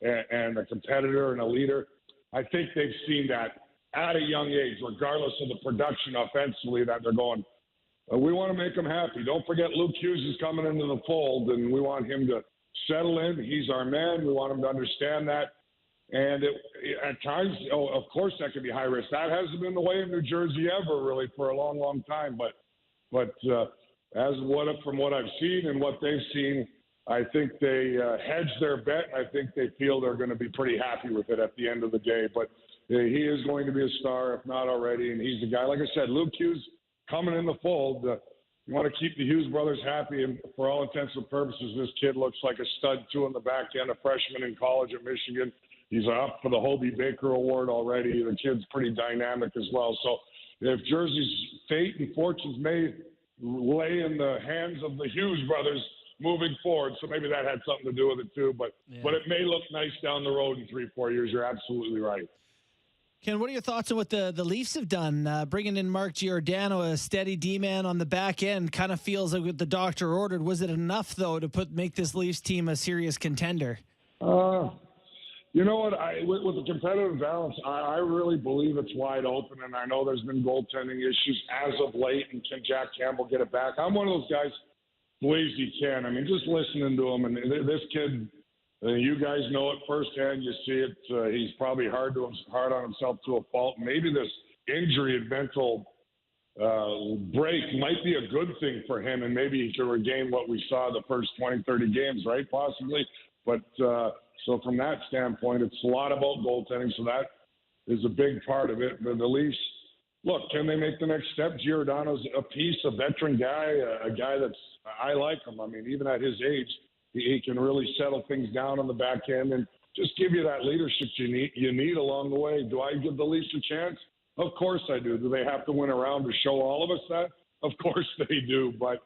Speaker 8: and a competitor and a leader. I think they've seen that at a young age, regardless of the production offensively, that they're going, we want to make him happy. Don't forget Luke Hughes is coming into the fold, and we want him to settle in. He's our man. We want him to understand that. And at times, of course, that can be high risk. That hasn't been the way in New Jersey ever, really, for a long, long time. But from what I've seen and what they've seen, I think they hedged their bet. I think they feel they're going to be pretty happy with it at the end of the day. But he is going to be a star, if not already. And he's the guy. Like I said, Luke Hughes coming in the fold. You want to keep the Hughes brothers happy, and for all intents and purposes, this kid looks like a stud too in the back end, a freshman in college at Michigan. He's up for the Hobie Baker Award already. The kid's pretty dynamic as well. So if Jersey's fate and fortunes may lay in the hands of the Hughes brothers moving forward, so maybe that had something to do with it too. But it may look nice down the road in 3-4 years. You're absolutely right.
Speaker 3: Ken, what are your thoughts on what the Leafs have done? Bringing in Mark Giordano, a steady D-man on the back end, kind of feels like what the doctor ordered. Was it enough, though, to make this Leafs team a serious contender?
Speaker 8: You know what? With the competitive balance, I really believe it's wide open, and I know there's been goaltending issues as of late, and can Jack Campbell get it back? I'm one of those guys who believes he can. I mean, just listening to him, and this kid – you guys know it firsthand. You see it. He's probably hard on himself to a fault. Maybe this injury and mental break might be a good thing for him, and maybe he can regain what we saw the first 20, 30 games, right? Possibly. But so from that standpoint, it's a lot about goaltending. So that is a big part of it. But the Leafs, look, can they make the next step? Giordano's a piece, a veteran guy, a guy that's I like him. I mean, even at his age, he can really settle things down on the back end and just give you that leadership you need along the way. Do I give the Leafs a chance? Of course I do. Do they have to win a round to show all of us that? Of course they do. But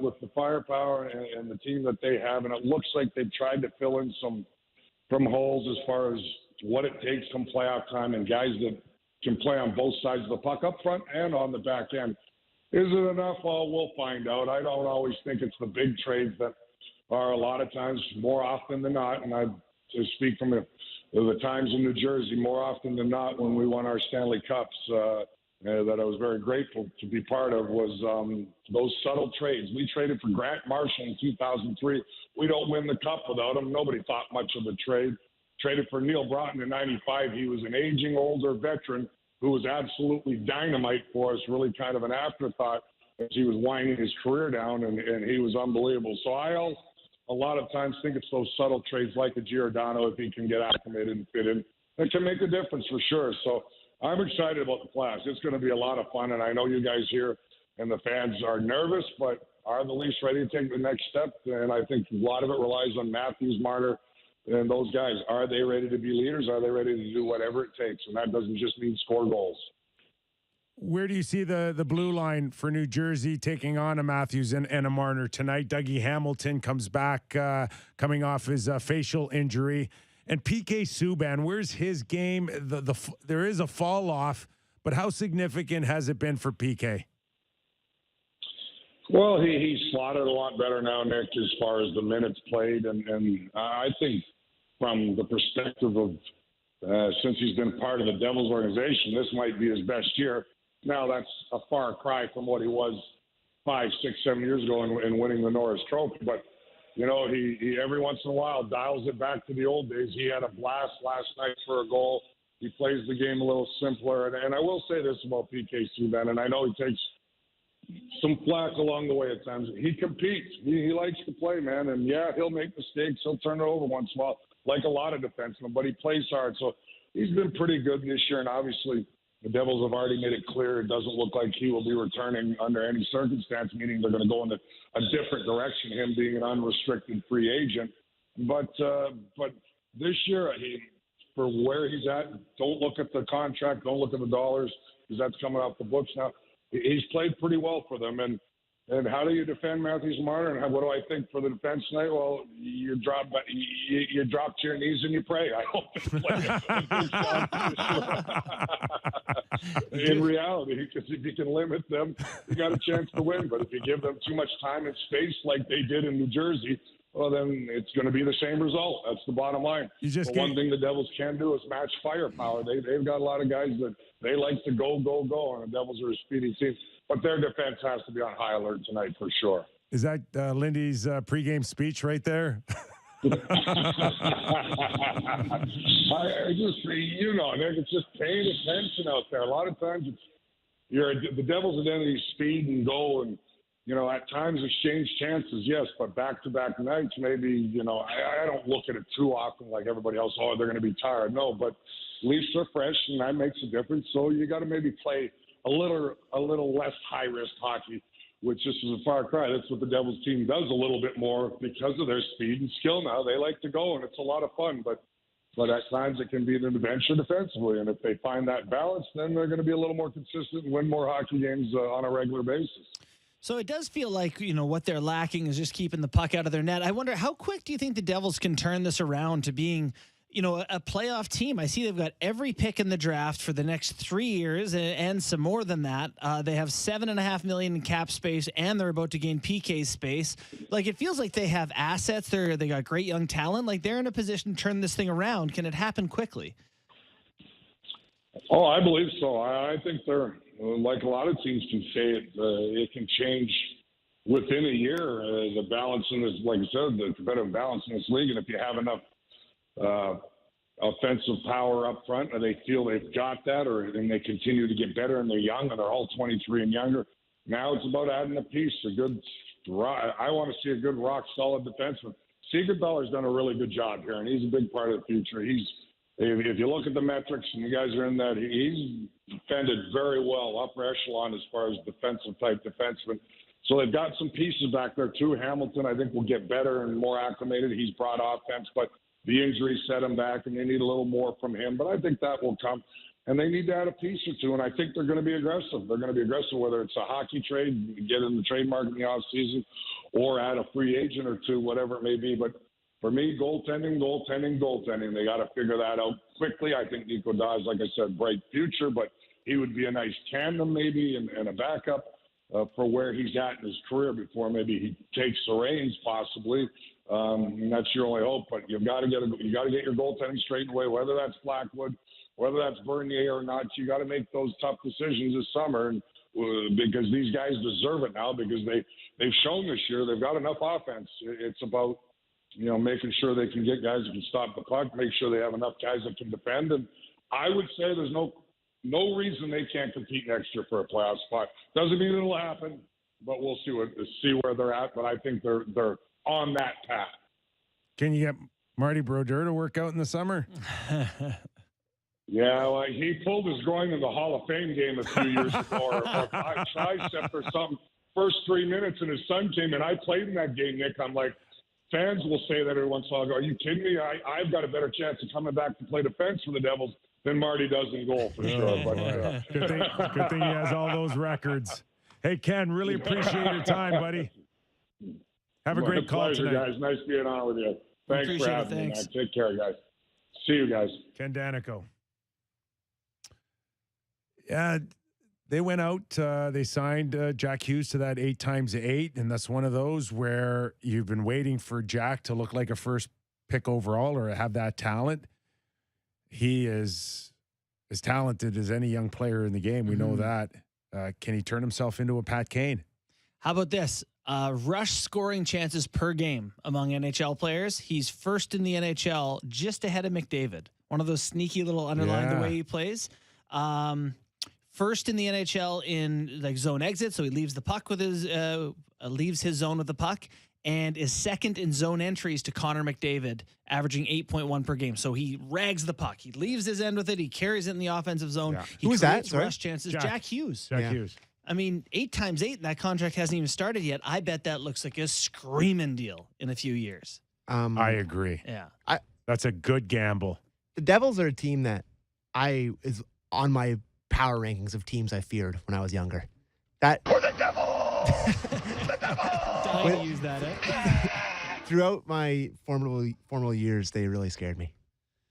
Speaker 8: with the firepower and the team that they have, and it looks like they've tried to fill in some holes as far as what it takes come playoff time and guys that can play on both sides of the puck up front and on the back end. Is it enough? Well, we'll find out. I don't always think it's the big trades that are a lot of times, more often than not, and I speak from the times in New Jersey, more often than not when we won our Stanley Cups that I was very grateful to be part of was those subtle trades. We traded for Grant Marshall in 2003. We don't win the Cup without him. Nobody thought much of the trade. Traded for Neil Broughton in 95. He was an aging, older veteran who was absolutely dynamite for us, really kind of an afterthought as he was winding his career down, and he was unbelievable. So a lot of times think it's those subtle trades like a Giordano, if he can get acclimated and fit in, that can make a difference for sure. So I'm excited about the playoffs. It's going to be a lot of fun, and I know you guys here and the fans are nervous, but are the Leafs ready to take the next step? And I think a lot of it relies on Matthews, Marner, and those guys. Are they ready to be leaders? Are they ready to do whatever it takes? And that doesn't just mean score goals.
Speaker 2: Where do you see the blue line for New Jersey taking on a Matthews and a Marner tonight? Dougie Hamilton comes back coming off his facial injury. And PK Subban, where's his game? There is a fall off, but how significant has it been for PK?
Speaker 8: Well, he's slotted a lot better now, Nick, as far as the minutes played. And I think from the perspective of since he's been part of the Devils organization, this might be his best year. Now, that's a far cry from what he was 5, 6, 7 years ago in winning the Norris Trophy. But, you know, he every once in a while dials it back to the old days. He had a blast last night for a goal. He plays the game a little simpler. And I will say this about PK Subban, and I know he takes some flack along the way at times. He competes. He likes to play, man. And, yeah, he'll make mistakes. He'll turn it over once in a while, like a lot of defensemen. But he plays hard. So he's been pretty good this year. And, obviously, the Devils have already made it clear it doesn't look like he will be returning under any circumstance, meaning they're going to go in a different direction, him being an unrestricted free agent. But this year, for where he's at, don't look at the contract, don't look at the dollars, because that's coming off the books now. He's played pretty well for them. And how do you defend Matthews Marner? And what do I think for the defense tonight? Well, you drop to your knees and you pray. I hope they play. In reality, because if you can limit them, you got a chance to win. But if you give them too much time and space like they did in New Jersey, well, then it's going to be the same result. That's the bottom line. One thing the Devils can do is match firepower. They've got a lot of guys that they like to go, and the Devils are a speedy team. But their defense has to be on high alert tonight for sure.
Speaker 2: Is that Lindy's pregame speech right there?
Speaker 8: I just, Nick, it's just paying attention out there. A lot of times the Devils' identity is speed and go, and at times exchange chances, yes, but back-to-back nights, maybe, I don't look at it too often like everybody else. Oh, they're going to be tired. No, but at least they're fresh, and that makes a difference. So you got to maybe play a little less high-risk hockey, which this is a far cry. That's what the Devils team does a little bit more because of their speed and skill now. They like to go, and it's a lot of fun, but at times it can be an adventure defensively. And if they find that balance, then they're going to be a little more consistent and win more hockey games on a regular basis.
Speaker 3: So it does feel like, what they're lacking is just keeping the puck out of their net. I wonder, how quick do you think the Devils can turn this around to being, a playoff team? I see they've got every pick in the draft for the next 3 years and some more than that. They have $7.5 million in cap space, and they're about to gain PK space. Like, it feels like they have assets. They got great young talent. Like, they're in a position to turn this thing around. Can it happen quickly?
Speaker 8: Oh, I believe so. I think they're, like a lot of teams can say it, it can change within a year. The balance in this, like I said, the competitive balance in this league, and if you have enough offensive power up front, and they feel they've got that, and they continue to get better, and they're young, and they're all 23 and younger. Now it's about adding a piece, I want to see a good, rock-solid defenseman. Siegenthaler's done a really good job here, and he's a big part of the future. If you look at the metrics, and you guys are in that, he's defended very well, upper echelon as far as defensive-type defenseman. So they've got some pieces back there, too. Hamilton, I think, will get better and more acclimated. He's brought offense, but the injury set him back, and they need a little more from him. But I think that will come. And they need to add a piece or two, and I think they're going to be aggressive. They're going to be aggressive, whether it's a hockey trade, get in the trade market in the offseason, or add a free agent or two, whatever it may be. But for me, goaltending. They got to figure that out quickly. I think Nico Daws, like I said, bright future, but he would be a nice tandem maybe and a backup for where he's at in his career before maybe he takes the reins possibly. And that's your only hope. But you got to get your goaltending straightened away, whether that's Blackwood, whether that's Bernier or not. You got to make those tough decisions this summer, and because these guys deserve it now, because they've shown this year they've got enough offense. It's about making sure they can get guys who can stop the puck, make sure they have enough guys that can defend. And I would say there's no reason they can't compete next year for a playoff spot. Doesn't mean it'll happen, but we'll see where they're at. But I think they're on that path.
Speaker 2: Can you get Marty Brodeur to work out in the summer?
Speaker 8: Yeah, well, he pulled his groin in the Hall of Fame game a few years ago, or tricep or something. First 3 minutes, and his son came in. I played in that game, Nick. I'm like, fans will say that every once in a while. Go, are you kidding me? I've got a better chance of coming back to play defense for the Devils than Marty does in goal, for sure. But
Speaker 2: good thing he has all those records. Hey, Ken, really appreciate your time, buddy. Have a great call
Speaker 8: pleasure,
Speaker 2: tonight.
Speaker 8: guys. Nice being on with you. Thanks for having me, man. Take care, guys. See you guys.
Speaker 2: Ken Danico. Yeah, they went out. They signed Jack Hughes to that 8x8, and that's one of those where you've been waiting for Jack to look like a first pick overall or have that talent. He is as talented as any young player in the game. We know that. Can he turn himself into a Pat Kane?
Speaker 3: How about this? Rush scoring chances per game among NHL players. He's first in the NHL, just ahead of McDavid. One of those sneaky little underlying the way he plays. First in the NHL in zone exit, so he leaves the puck with his leaves his zone with the puck, and is second in zone entries to Connor McDavid, averaging 8.1 per game. So he rags the puck, he leaves his end with it, he carries it in the offensive zone.
Speaker 2: Yeah.
Speaker 3: He
Speaker 4: Who's
Speaker 3: creates
Speaker 4: that? Sorry?
Speaker 3: rush chances. Jack Hughes.
Speaker 2: Jack Hughes.
Speaker 3: I mean, 8x8, that contract hasn't even started yet. I bet that looks like a screaming deal in a few years.
Speaker 2: I agree.
Speaker 3: Yeah.
Speaker 2: That's a good gamble.
Speaker 4: The Devils are a team that is on my power rankings of teams I feared when I was younger. That
Speaker 1: For the Devil!
Speaker 3: Don't use that, eh?
Speaker 4: throughout my formal years, they really scared me.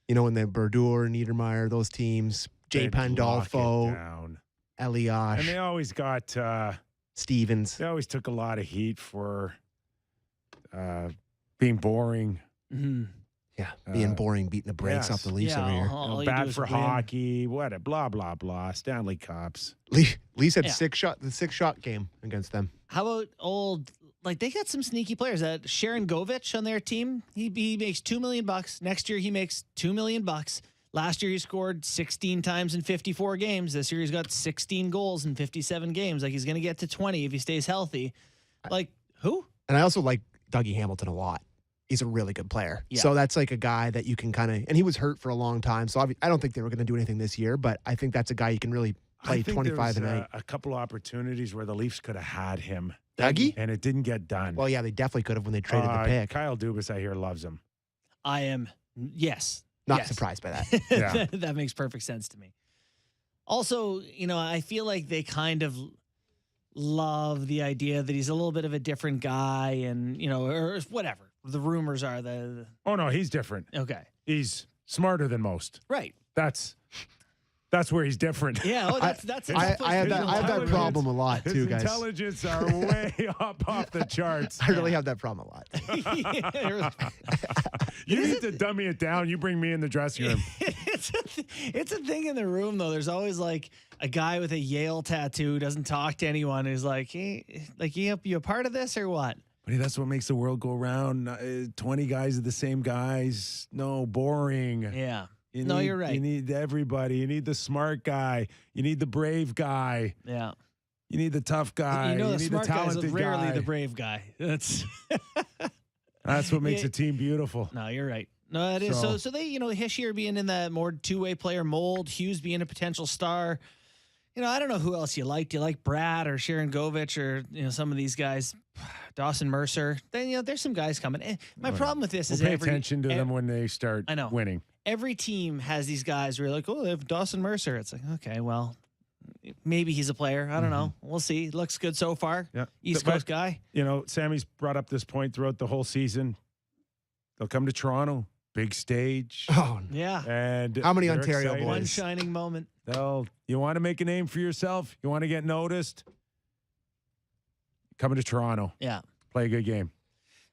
Speaker 4: When the Brodeur, Niedermeyer, those teams, Jay
Speaker 2: They'd lock it
Speaker 4: Pandolfo,
Speaker 2: down.
Speaker 4: Elias,
Speaker 2: And they always got
Speaker 4: Stevens.
Speaker 2: they always took a lot of heat for being boring.
Speaker 3: Mm-hmm.
Speaker 4: Yeah, being boring, beating the brakes off the Leafs over here.
Speaker 2: Bad for hockey, what a blah blah blah. Stanley Cups.
Speaker 4: Leafs had the six shot game against them.
Speaker 3: How about they got some sneaky players. Sharon Govich on their team, he makes $2 million. Next year he makes $2 million. Last year he scored 16 times in 54 games. This year he's got 16 goals in 57 games. Like, he's going to get to 20 if he stays healthy. Like, who?
Speaker 4: And I also like Dougie Hamilton a lot. He's a really good player.
Speaker 3: Yeah.
Speaker 4: So that's like a guy that you can kind of, and he was hurt for a long time. So I don't think they were going to do anything this year, but I think that's a guy you can really play 25 a night.
Speaker 2: A couple of opportunities where the Leafs could have had him.
Speaker 4: Dougie?
Speaker 2: And it didn't get done.
Speaker 4: Well, yeah, they definitely could have when they traded the pick.
Speaker 2: Kyle Dubas, I hear, loves him.
Speaker 3: I am, yes.
Speaker 4: Not surprised by that.
Speaker 2: Yeah.
Speaker 3: That makes perfect sense to me. Also, I feel like they kind of love the idea that he's a little bit of a different guy and, or whatever. The rumors are
Speaker 2: Oh, no, he's different.
Speaker 3: Okay.
Speaker 2: He's smarter than most.
Speaker 3: Right.
Speaker 2: That's where he's different.
Speaker 3: Yeah, that's
Speaker 4: I have that problem a lot too,
Speaker 2: His
Speaker 4: guys.
Speaker 2: intelligence are way up off the charts.
Speaker 4: I really have that problem a lot.
Speaker 2: You need to dummy it down. You bring me in the dressing room.
Speaker 3: It's a thing in the room, though. There's always like a guy with a Yale tattoo who doesn't talk to anyone. Who's like, hey, you a part of this or what?
Speaker 2: But that's what makes the world go round. 20 guys are the same guys. No, boring.
Speaker 3: Yeah.
Speaker 2: You're
Speaker 3: right.
Speaker 2: You need everybody. You need the smart guy. You need the brave guy.
Speaker 3: Yeah.
Speaker 2: You need the tough guy.
Speaker 3: The
Speaker 2: you need
Speaker 3: smart
Speaker 2: the
Speaker 3: guy is
Speaker 2: talented
Speaker 3: rarely
Speaker 2: guy.
Speaker 3: the brave guy. That's
Speaker 2: what makes a team beautiful.
Speaker 3: No, you're right. No, that is so they, Hischier being in that more two-way player mold, Hughes being a potential star. I don't know who else you like. Do you like Brad or Sharon Govich or some of these guys, Dawson Mercer? Then there's some guys coming. My problem with this is
Speaker 2: pay attention to them when they start winning.
Speaker 3: Every team has these guys where you're like, oh, they have Dawson Mercer. It's like, okay, well, maybe he's a player. I don't know. We'll see. Looks good so far.
Speaker 2: Yeah.
Speaker 3: East Coast guy.
Speaker 2: Sammy's brought up this point throughout the whole season. They'll come to Toronto, big stage.
Speaker 4: Oh,
Speaker 3: yeah.
Speaker 2: And
Speaker 4: how many
Speaker 2: they're
Speaker 4: Ontario
Speaker 2: excited.
Speaker 4: boys?
Speaker 3: One shining moment.
Speaker 2: You want to make a name for yourself? You want to get noticed? Coming to Toronto.
Speaker 3: Yeah.
Speaker 2: Play a good game.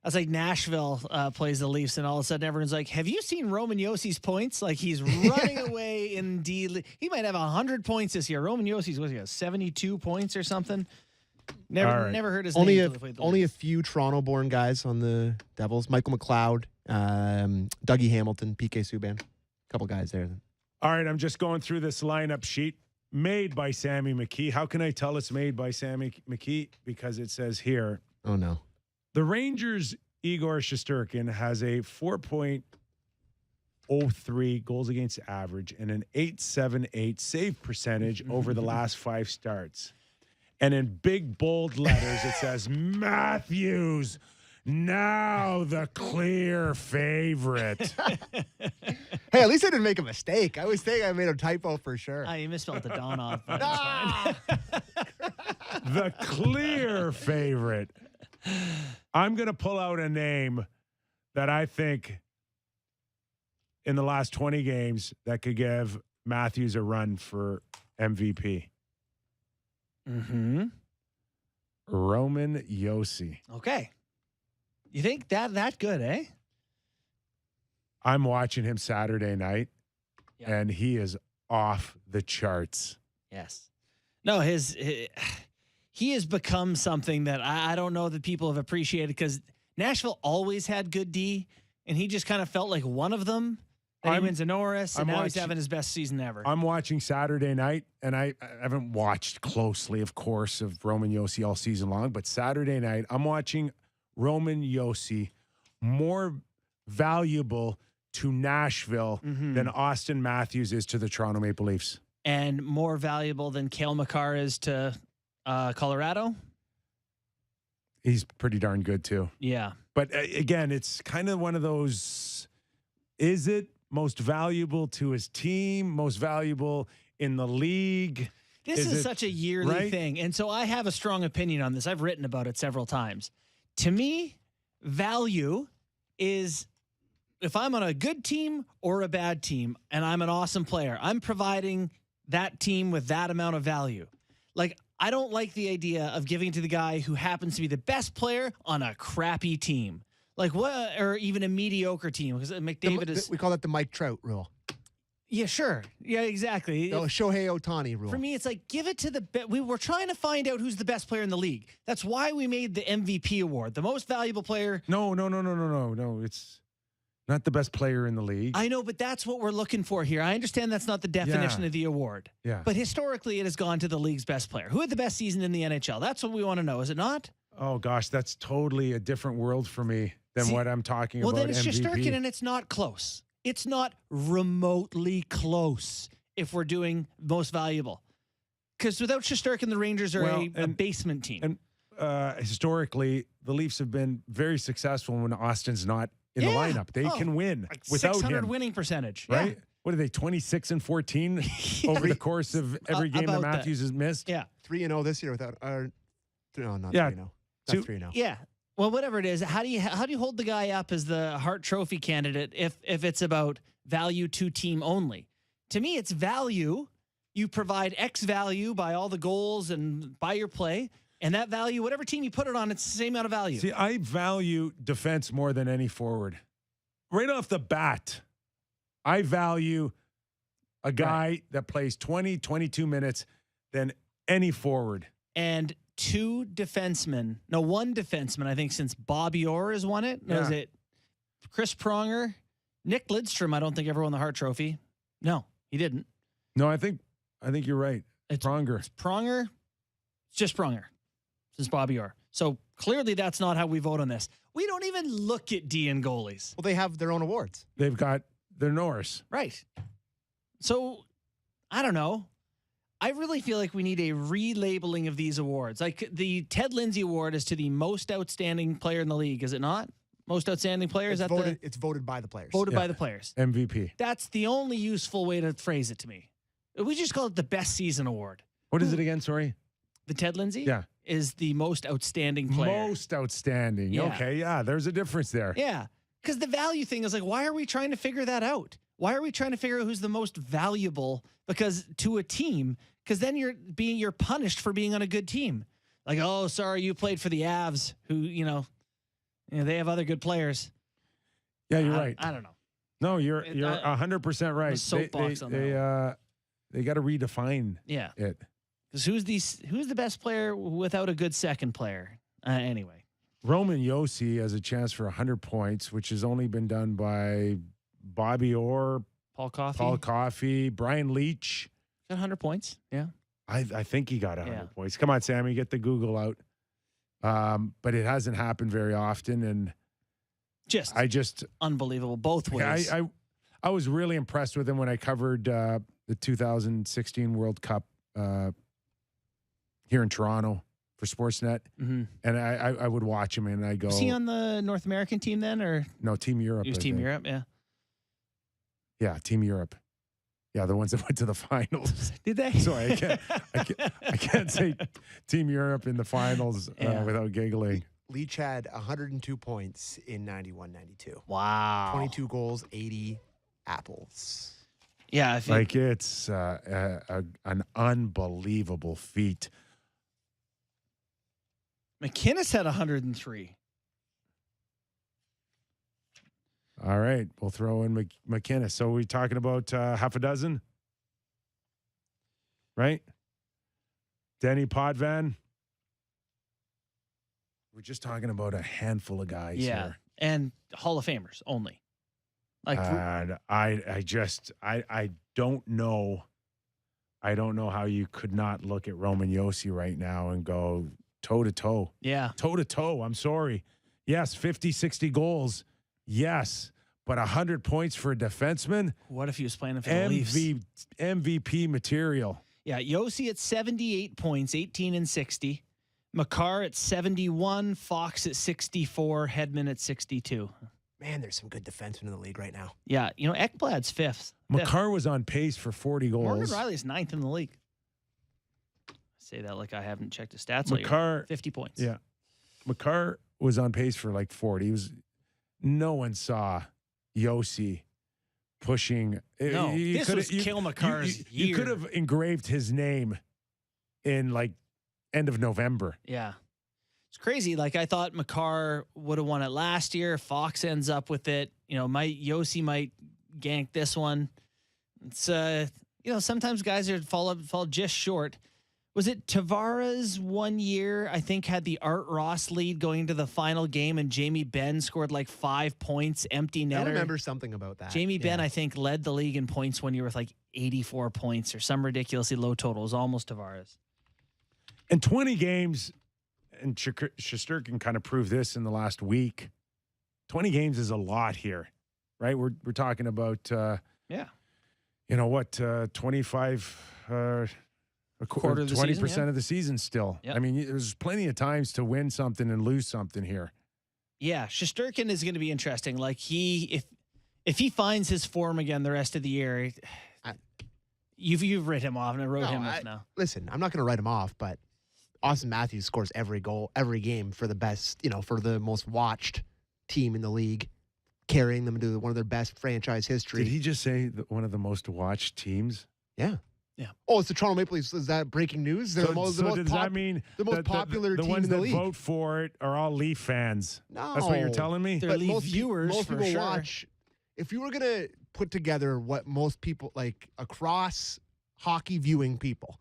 Speaker 3: That's like Nashville plays the Leafs, and all of a sudden everyone's like, have you seen Roman Yossi's points? Like he's running away in D. He might have 100 points this year. Roman Yossi's, what's he got, 72 points or something? Never heard his name.
Speaker 4: Only a few Toronto-born guys on the Devils. Michael McLeod, Dougie Hamilton, PK Subban. A couple guys there.
Speaker 2: All right, I'm just going through this lineup sheet made by Sammy McKee. How can I tell it's made by Sammy McKee? Because it says here.
Speaker 4: Oh, no.
Speaker 2: The Rangers' Igor Shesterkin has a 4.03 goals against average and an 8.78 save percentage over the last 5 starts. And in big, bold letters, it says, Matthews, now the clear favorite.
Speaker 4: Hey, at least I didn't make a mistake. I was thinking I made a typo for sure.
Speaker 3: You misspelled the Don off.
Speaker 2: The clear favorite. I'm going to pull out a name that I think in the last 20 games that could give Matthews a run for MVP.
Speaker 3: Mm-hmm.
Speaker 2: Roman Josi.
Speaker 3: Okay. You think that good, eh?
Speaker 2: I'm watching him Saturday night,
Speaker 3: Yep.
Speaker 2: and he is off the charts.
Speaker 3: Yes. No, he has become something that I don't know that people have appreciated because Nashville always had good D, and he just kind of felt like one of them. Then he wins a Norris, and now he's having his best season ever.
Speaker 2: I'm watching Saturday night, and I haven't watched closely, of course, of Roman Josi all season long, but Saturday night, I'm watching Roman Josi more valuable to Nashville than Austin Matthews is to the Toronto Maple Leafs.
Speaker 3: And more valuable than Cale Makar is to Colorado?
Speaker 2: He's pretty darn good, too.
Speaker 3: Yeah.
Speaker 2: But again, it's kind of one of those, is it most valuable to his team, most valuable in the league?
Speaker 3: This is such a yearly thing. And so I have a strong opinion on this. I've written about it several times. To me, value is if I'm on a good team or a bad team and I'm an awesome player, I'm providing that team with that amount of value. Like, I don't like the idea of giving to the guy who happens to be the best player on a crappy team. Like what, or even a mediocre team. Because McDavid is.
Speaker 4: We call that the Mike Trout rule.
Speaker 3: Yeah, sure. Yeah, exactly.
Speaker 4: No, Shohei Ohtani rule.
Speaker 3: For me, it's like, give it to the we were trying to find out who's the best player in the league. That's why we made the MVP award, the most valuable player.
Speaker 2: No. It's not the best player in the league.
Speaker 3: I know, but that's what we're looking for here. I understand that's not the definition of the award.
Speaker 2: Yeah.
Speaker 3: But historically, it has gone to the league's best player. Who had the best season in the NHL? That's what we want to know, is it not?
Speaker 2: Oh gosh, that's totally a different world for me than what I'm talking about.
Speaker 3: Well, then it's
Speaker 2: MVP.
Speaker 3: Shesterkin, and it's not close. It's not remotely close if we're doing most valuable. Because without Shesterkin, the Rangers are a basement team.
Speaker 2: And historically, the Leafs have been very successful when Austin's not in the lineup. They can win
Speaker 3: like
Speaker 2: without
Speaker 3: 600
Speaker 2: him.
Speaker 3: winning percentage.
Speaker 2: Right?
Speaker 3: Yeah.
Speaker 2: What are they, 26-14 over the course of every game that Matthews has missed?
Speaker 3: Yeah.
Speaker 4: 3-0 this year without no, not 3-0. Not 3-0.
Speaker 3: Yeah. Well, whatever it is, how do you hold the guy up as the Hart Trophy candidate if it's about value to team only? To me, it's value. You provide X value by all the goals and by your play, and that value, whatever team you put it on, it's the same amount of value.
Speaker 2: See, I value defense more than any forward. Right off the bat, I value a guy that plays 20, 22 minutes than any forward.
Speaker 3: And one defenseman, I think, since Bobby Orr has won it.
Speaker 2: Yeah.
Speaker 3: Was it Chris Pronger? Nick Lidstrom, I don't think ever won the Hart Trophy. No, he didn't.
Speaker 2: No, I think you're right.
Speaker 3: It's
Speaker 2: Pronger.
Speaker 3: It's Pronger. It's just Pronger since Bobby Orr. So clearly that's not how we vote on this. We don't even look at D and goalies.
Speaker 4: Well, they have their own awards.
Speaker 2: They've got their Norris.
Speaker 3: Right. So I don't know. I really feel like we need a relabeling of these awards. Like the Ted Lindsay Award is to the most outstanding player in the league, is it not? Most outstanding player?
Speaker 4: It's voted, it's voted by the players.
Speaker 3: Voted by the players.
Speaker 2: MVP.
Speaker 3: That's the only useful way to phrase it to me. We just call it the best season award.
Speaker 2: What is it again? Sorry.
Speaker 3: The Ted Lindsay?
Speaker 2: Yeah.
Speaker 3: Is the most outstanding player.
Speaker 2: Most outstanding.
Speaker 3: Yeah.
Speaker 2: Okay. Yeah. There's a difference there.
Speaker 3: Yeah. Because the value thing is like, why are we trying to figure that out? Why are we trying to figure out who's the most valuable? Because to a team, because then you're punished for being on a good team. Like, oh, sorry, you played for the Avs, who they have other good players.
Speaker 2: Yeah, you're right.
Speaker 3: I don't know.
Speaker 2: No, you're 100% right.
Speaker 3: Soapbox on that
Speaker 2: they got to redefine
Speaker 3: Yeah.
Speaker 2: it.
Speaker 3: Because who's the best player without a good second player? Anyway.
Speaker 2: Roman Josi has a chance for 100 points, which has only been done by Bobby Orr,
Speaker 3: Paul
Speaker 2: Coffey, Brian Leach.
Speaker 3: Got 100 points. Yeah.
Speaker 2: I think he got 100 points. Come on, Sammy, get the Google out. But it hasn't happened very often, and I just
Speaker 3: unbelievable both ways.
Speaker 2: I was really impressed with him when I covered the 2016 World Cup here in Toronto for Sportsnet, and I would watch him, and I go,
Speaker 3: was he on the North American team then, or
Speaker 2: no, Team Europe?
Speaker 3: He was Team Europe, yeah.
Speaker 2: Yeah, Team Europe. Yeah, the ones that went to the finals.
Speaker 3: Did they?
Speaker 2: Sorry, I can't say Team Europe in the finals without giggling.
Speaker 4: Leach had 102 points in 91-92.
Speaker 3: Wow.
Speaker 4: 22 goals, 80 apples.
Speaker 3: Yeah.
Speaker 2: It's an unbelievable feat.
Speaker 3: McInnes had 103.
Speaker 2: All right, we'll throw in McInnes. So we're talking about half a dozen, right? Denny Potvin. We're just talking about a handful of guys here.
Speaker 3: And Hall of Famers only. Like,
Speaker 2: and I don't know. I don't know how you could not look at Roman Josi right now and go toe to toe.
Speaker 3: Yeah.
Speaker 2: Toe to toe. I'm sorry. Yes, 50, 60 goals. Yes, but 100 points for a defenseman.
Speaker 3: What if he was playing for the Leafs?
Speaker 2: MVP material.
Speaker 3: Yeah, Josi at 78 points, 18 and 60. Makar at 71, Fox at 64, Hedman at 62.
Speaker 4: Man, there's some good defensemen in the league right now.
Speaker 3: Yeah, Ekblad's fifth.
Speaker 2: Makar was on pace for 40 goals.
Speaker 3: Morgan Riley's ninth in the league. I say that like I haven't checked his stats.
Speaker 2: Makar,
Speaker 3: 50 points.
Speaker 2: Yeah. Makar was on pace for like 40. No one saw Josi pushing.
Speaker 3: No, this was Kill Makar's year.
Speaker 2: You could have engraved his name in like end of November.
Speaker 3: Yeah. It's crazy. Like I thought Makar would have won it last year. Fox ends up with it. Josi might gank this one. It's sometimes guys fall just short. Was it Tavares 1 year, I think, had the Art Ross lead going into the final game, and Jamie Benn scored like 5 points, empty netter.
Speaker 4: I remember something about that.
Speaker 3: Jamie Benn, I think, led the league in points 1 year with like 84 points or some ridiculously low total. It was almost Tavares.
Speaker 2: And 20 games, and Shesterkin kind of proved this in the last week. 20 games is a lot here, right? We're talking about 25 a quarter of the 20%
Speaker 3: season,
Speaker 2: of the season still.
Speaker 3: Yep.
Speaker 2: I mean, there's plenty of times to win something and lose something here.
Speaker 3: Yeah, Shesterkin is going to be interesting. Like if he finds his form again the rest of the year, you've written him off, and I wrote him off now.
Speaker 4: Listen, I'm not going to write him off, but Austin Matthews scores every goal, every game for the best, for the most watched team in the league, carrying them into one of their best franchise history.
Speaker 2: Did he just say one of the most watched teams?
Speaker 4: Yeah.
Speaker 3: Yeah.
Speaker 4: Oh, it's the Toronto Maple Leafs. Is that breaking news? They're
Speaker 2: Does that mean
Speaker 4: the most popular
Speaker 2: the
Speaker 4: team
Speaker 2: ones
Speaker 4: in the
Speaker 2: that
Speaker 4: league?
Speaker 2: vote for it are all Leaf fans?
Speaker 4: No.
Speaker 2: That's what you're telling me?
Speaker 3: They're Leaf viewers,
Speaker 4: most
Speaker 3: for
Speaker 4: people
Speaker 3: sure.
Speaker 4: watch. If you were going to put together what most people like across hockey viewing people,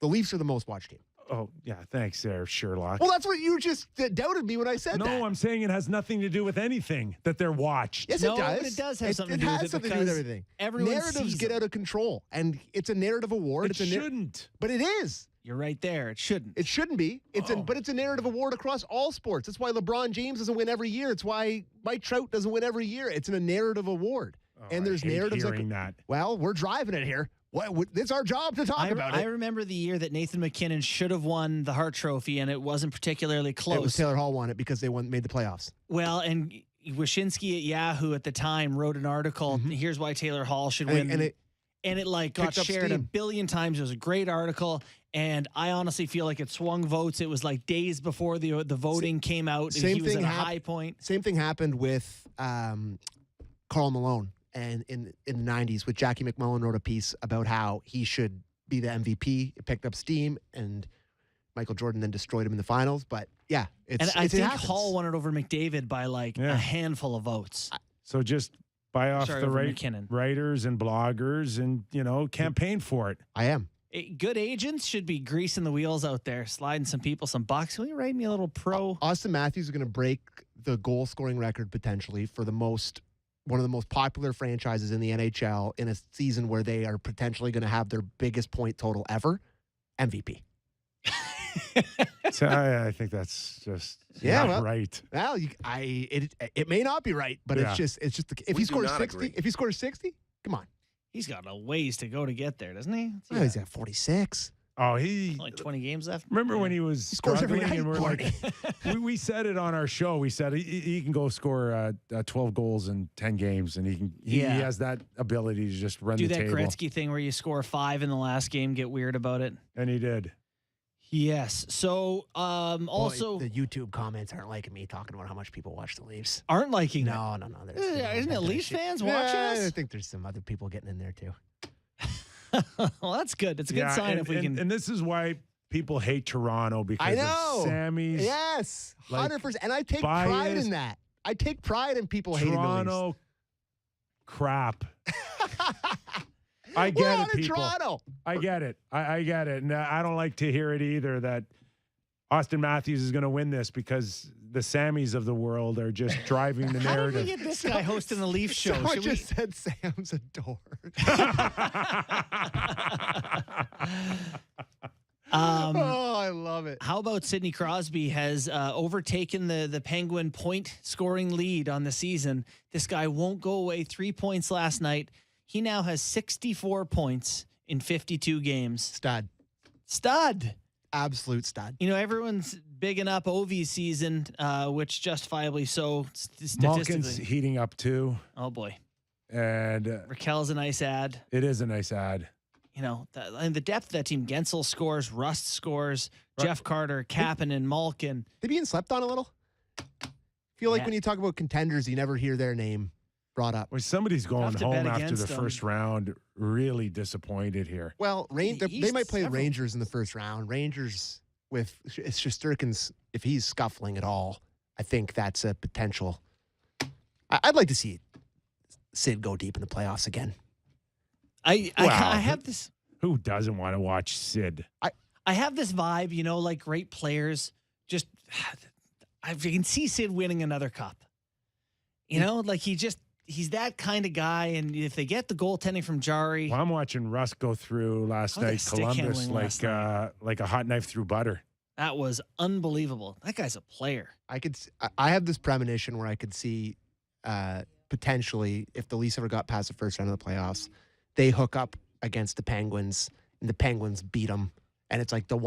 Speaker 4: the Leafs are the most watched team.
Speaker 2: Oh, yeah. Thanks there, Sherlock.
Speaker 4: Well, that's what you just doubted me when I said that.
Speaker 2: No, I'm saying it has nothing to do with anything that they're watched.
Speaker 4: Yes,
Speaker 3: No,
Speaker 4: it does.
Speaker 3: but it does have something to
Speaker 4: it
Speaker 3: do with
Speaker 4: has
Speaker 3: it
Speaker 4: something to do with
Speaker 3: because
Speaker 4: everything.
Speaker 3: everyone
Speaker 4: Narratives
Speaker 3: sees
Speaker 4: get
Speaker 3: them.
Speaker 4: out of control, and it's a narrative award.
Speaker 2: It shouldn't.
Speaker 4: But it is.
Speaker 3: You're right there. It shouldn't.
Speaker 4: It shouldn't be. But it's a narrative award across all sports. That's why LeBron James doesn't win every year. It's why Mike Trout doesn't win every year. It's a narrative award. And there's
Speaker 2: I hate
Speaker 4: narratives
Speaker 2: hearing that.
Speaker 4: Well, we're driving it here. It's our job to talk about it.
Speaker 3: I remember the year that Nathan McKinnon should have won the Hart Trophy, and it wasn't particularly close.
Speaker 4: It was Taylor Hall won it because they made the playoffs.
Speaker 3: Well, and Wyshynski at Yahoo at the time wrote an article. Here's why Taylor Hall should win. And it like got
Speaker 4: picked up
Speaker 3: shared a
Speaker 4: steam.
Speaker 3: billion times. It was a great article. And I honestly feel like it swung votes. It was like days before the voting came out. He was at a high point.
Speaker 4: Same thing happened with Karl Malone and in the 90s with Jackie McMullen wrote a piece about how he should be the MVP. It picked up steam, and Michael Jordan then destroyed him in the finals. But yeah,
Speaker 3: I think Hall won it over McDavid by like a handful of votes.
Speaker 2: So just buy off the
Speaker 3: McKinnon.
Speaker 2: writers and bloggers and, campaign for it.
Speaker 4: I am.
Speaker 3: Good agents should be greasing the wheels out there, sliding some people some bucks. Will you write me a little pro?
Speaker 4: Austin Matthews is going to break the goal scoring record potentially for one of the most popular franchises in the NHL in a season where they are potentially going to have their biggest point total ever. MVP.
Speaker 2: So I think that's just not right.
Speaker 4: Well, it may not be right, but it's just if he scores 60, come on.
Speaker 3: He's got a ways to go to get there, doesn't he?
Speaker 4: Oh, he's at 46.
Speaker 2: Oh, he
Speaker 3: only 20 games left.
Speaker 2: Remember when he was
Speaker 4: scores every
Speaker 2: struggling, and
Speaker 4: night,
Speaker 2: we're like, we said it on our show. We said he can go score 12 goals in 10 games, and he has that ability to just run
Speaker 3: do
Speaker 2: the
Speaker 3: that
Speaker 2: table.
Speaker 3: Gretzky thing where you score 5 in the last game, get weird about it.
Speaker 2: And he did.
Speaker 3: Yes. So also
Speaker 4: the YouTube comments aren't liking me talking about how much people watch the Leafs.
Speaker 3: Aren't liking
Speaker 4: No.
Speaker 3: Isn't it Leafs fans watching us?
Speaker 4: I think there's some other people getting in there too.
Speaker 3: Well, that's good. It's a good sign if we can.
Speaker 2: And this is why people hate Toronto because of Sammy's.
Speaker 4: Yes, 100%. And I take
Speaker 2: bias.
Speaker 4: pride in that. I take pride in people hating the Leafs.
Speaker 2: Toronto crap. I get it, people.
Speaker 4: Toronto.
Speaker 2: I get it. I get it. And I don't like to hear it either that Austin Matthews is going to win this because the Sammys of the world are just driving the
Speaker 3: How
Speaker 2: narrative.
Speaker 3: did we get this guy hosting the Leaf show?
Speaker 4: Someone just said Sam's a dork. Oh, I love it.
Speaker 3: How about Sidney Crosby has overtaken the Penguin point scoring lead on the season? This guy won't go away. 3 points last night. He now has 64 points in 52 games. Stud.
Speaker 4: Absolute stud.
Speaker 3: Everyone's bigging up Ovi's season, which justifiably so statistically.
Speaker 2: Malkin's heating up too.
Speaker 3: Oh, boy.
Speaker 2: And
Speaker 3: Raquel's a nice ad.
Speaker 2: It is a nice ad.
Speaker 3: And the depth of that team. Gensel scores, Rust scores, Jeff Carter, Kapanen, Malkin.
Speaker 4: They being slept on a little? I feel like when you talk about contenders, you never hear their name brought up.
Speaker 2: Well, somebody's going home after the
Speaker 3: them.
Speaker 2: first round. Really disappointed here.
Speaker 4: Well, they might play Rangers in the first round. Rangers with Shesterkin's, if he's scuffling at all, I think that's a potential. I'd like to see Sid go deep in the playoffs again.
Speaker 3: I have this.
Speaker 2: Who doesn't want to watch Sid?
Speaker 3: I have this vibe, like great players. Just I can see Sid winning another cup. Like he's that kind of guy. And if they get the goaltending from Jari,
Speaker 2: well, I'm watching Russ go through last night Columbus like a hot knife through butter.
Speaker 3: That was unbelievable. That guy's a player.
Speaker 4: I have this premonition where I could see potentially, if the Leafs ever got past the first round of the playoffs, they hook up against the Penguins and the Penguins beat them. And it's like the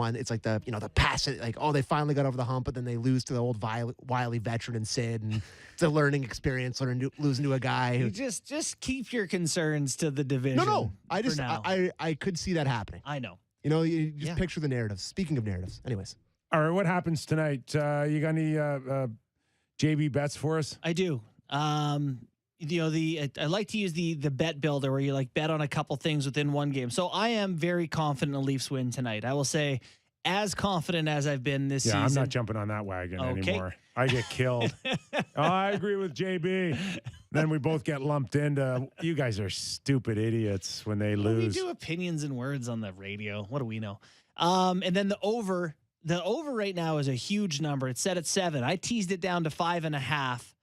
Speaker 4: pass, like, oh, they finally got over the hump, but then they lose to the old wily veteran and Sid, and it's a learning experience, losing to a guy who
Speaker 3: just keep your concerns to the division.
Speaker 4: No, I could see that happening.
Speaker 3: I know.
Speaker 4: You just picture the narratives. Speaking of narratives, anyways.
Speaker 2: All right, what happens tonight? You got any JB bets for us?
Speaker 3: I do. I like to use the bet builder where you like bet on a couple things within one game. So I am very confident the Leafs win tonight. I will say as confident as I've been this season.
Speaker 2: Yeah, I'm not jumping on that wagon anymore. I get killed. I agree with JB. Then we both get lumped into, you guys are stupid idiots when they lose.
Speaker 3: We do opinions and words on the radio. What do we know? And then the over right now is a huge number. It's set at 7. I teased it down to 5.5.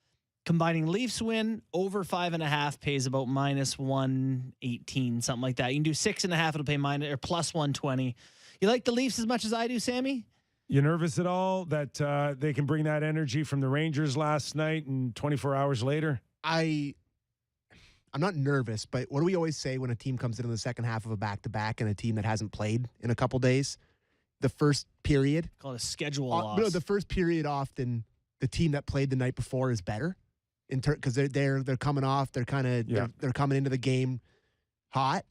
Speaker 3: Combining Leafs win over 5.5 pays about minus 118, something like that. You can do 6.5; it'll pay minus or plus 120. You like the Leafs as much as I do, Sammy?
Speaker 2: You nervous at all that they can bring that energy from the Rangers last night and 24 hours later?
Speaker 4: I'm not nervous, but what do we always say when a team comes into the second half of a back-to-back and a team that hasn't played in a couple days? The first period,
Speaker 3: call it a schedule loss.
Speaker 4: No, the first period often the team that played the night before is better. Because they're coming off, they're coming into the game hot.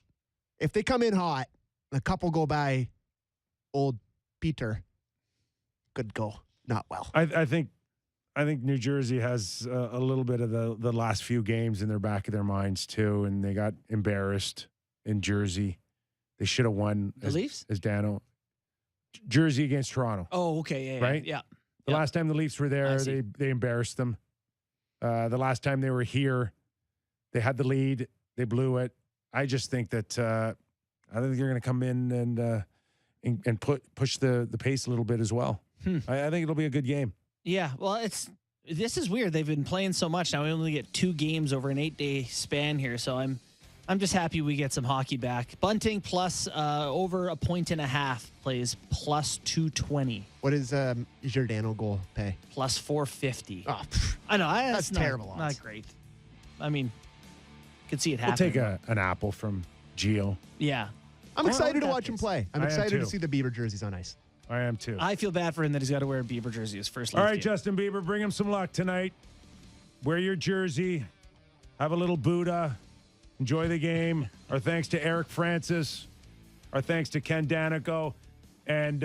Speaker 4: If they come in hot, a couple go by, old Peter could go not well.
Speaker 2: I think New Jersey has a little bit of the last few games in their back of their minds too, and they got embarrassed in Jersey. They should have won.
Speaker 3: The Leafs?
Speaker 2: As Dano. Jersey against Toronto.
Speaker 3: Oh, okay, yeah,
Speaker 2: right,
Speaker 3: yeah.
Speaker 2: The last time the Leafs were there, they embarrassed them. The last time they were here, they had the lead. They blew it. I just think that I think they're going to come in and push the pace a little bit as well. I think it'll be a good game.
Speaker 3: Yeah, well, this is weird. They've been playing so much now. We only get 2 games over an 8-day span here, so I'm just happy we get some hockey back. Bunting plus over 1.5 plays plus 220.
Speaker 4: What is Giordano goal pay?
Speaker 3: Plus 450.
Speaker 4: Oh,
Speaker 3: I know.
Speaker 4: That's terrible.
Speaker 3: Not great. I mean, could see it happen.
Speaker 2: We'll take an apple from Gio.
Speaker 3: Yeah.
Speaker 4: I'm excited to watch him play. I'm excited to see the Bieber jerseys on ice.
Speaker 2: I am too.
Speaker 3: I feel bad for him that he's got to wear a Bieber jersey his first Leafs
Speaker 2: All right,
Speaker 3: game.
Speaker 2: Justin Bieber, bring him some luck tonight. Wear your jersey. Have a little Buddha. Enjoy the game. Our thanks to Eric Francis. Our thanks to Ken Danico. And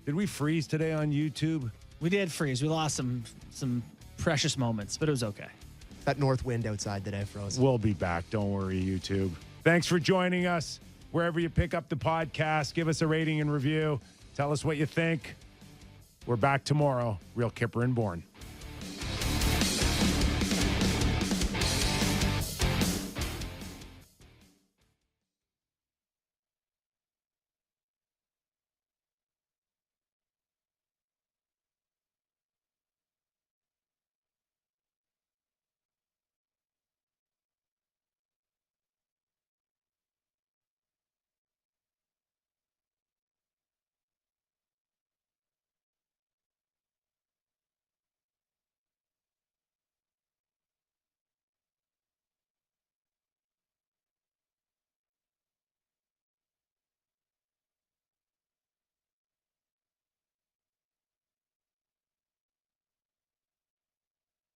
Speaker 2: did we freeze today on YouTube?
Speaker 3: We did freeze. We lost some precious moments, but it was okay.
Speaker 4: That north wind outside today froze.
Speaker 2: We'll be back. Don't worry, YouTube. Thanks for joining us. Wherever you pick up the podcast, give us a rating and review. Tell us what you think. We're back tomorrow. Real Kyper and Bourne.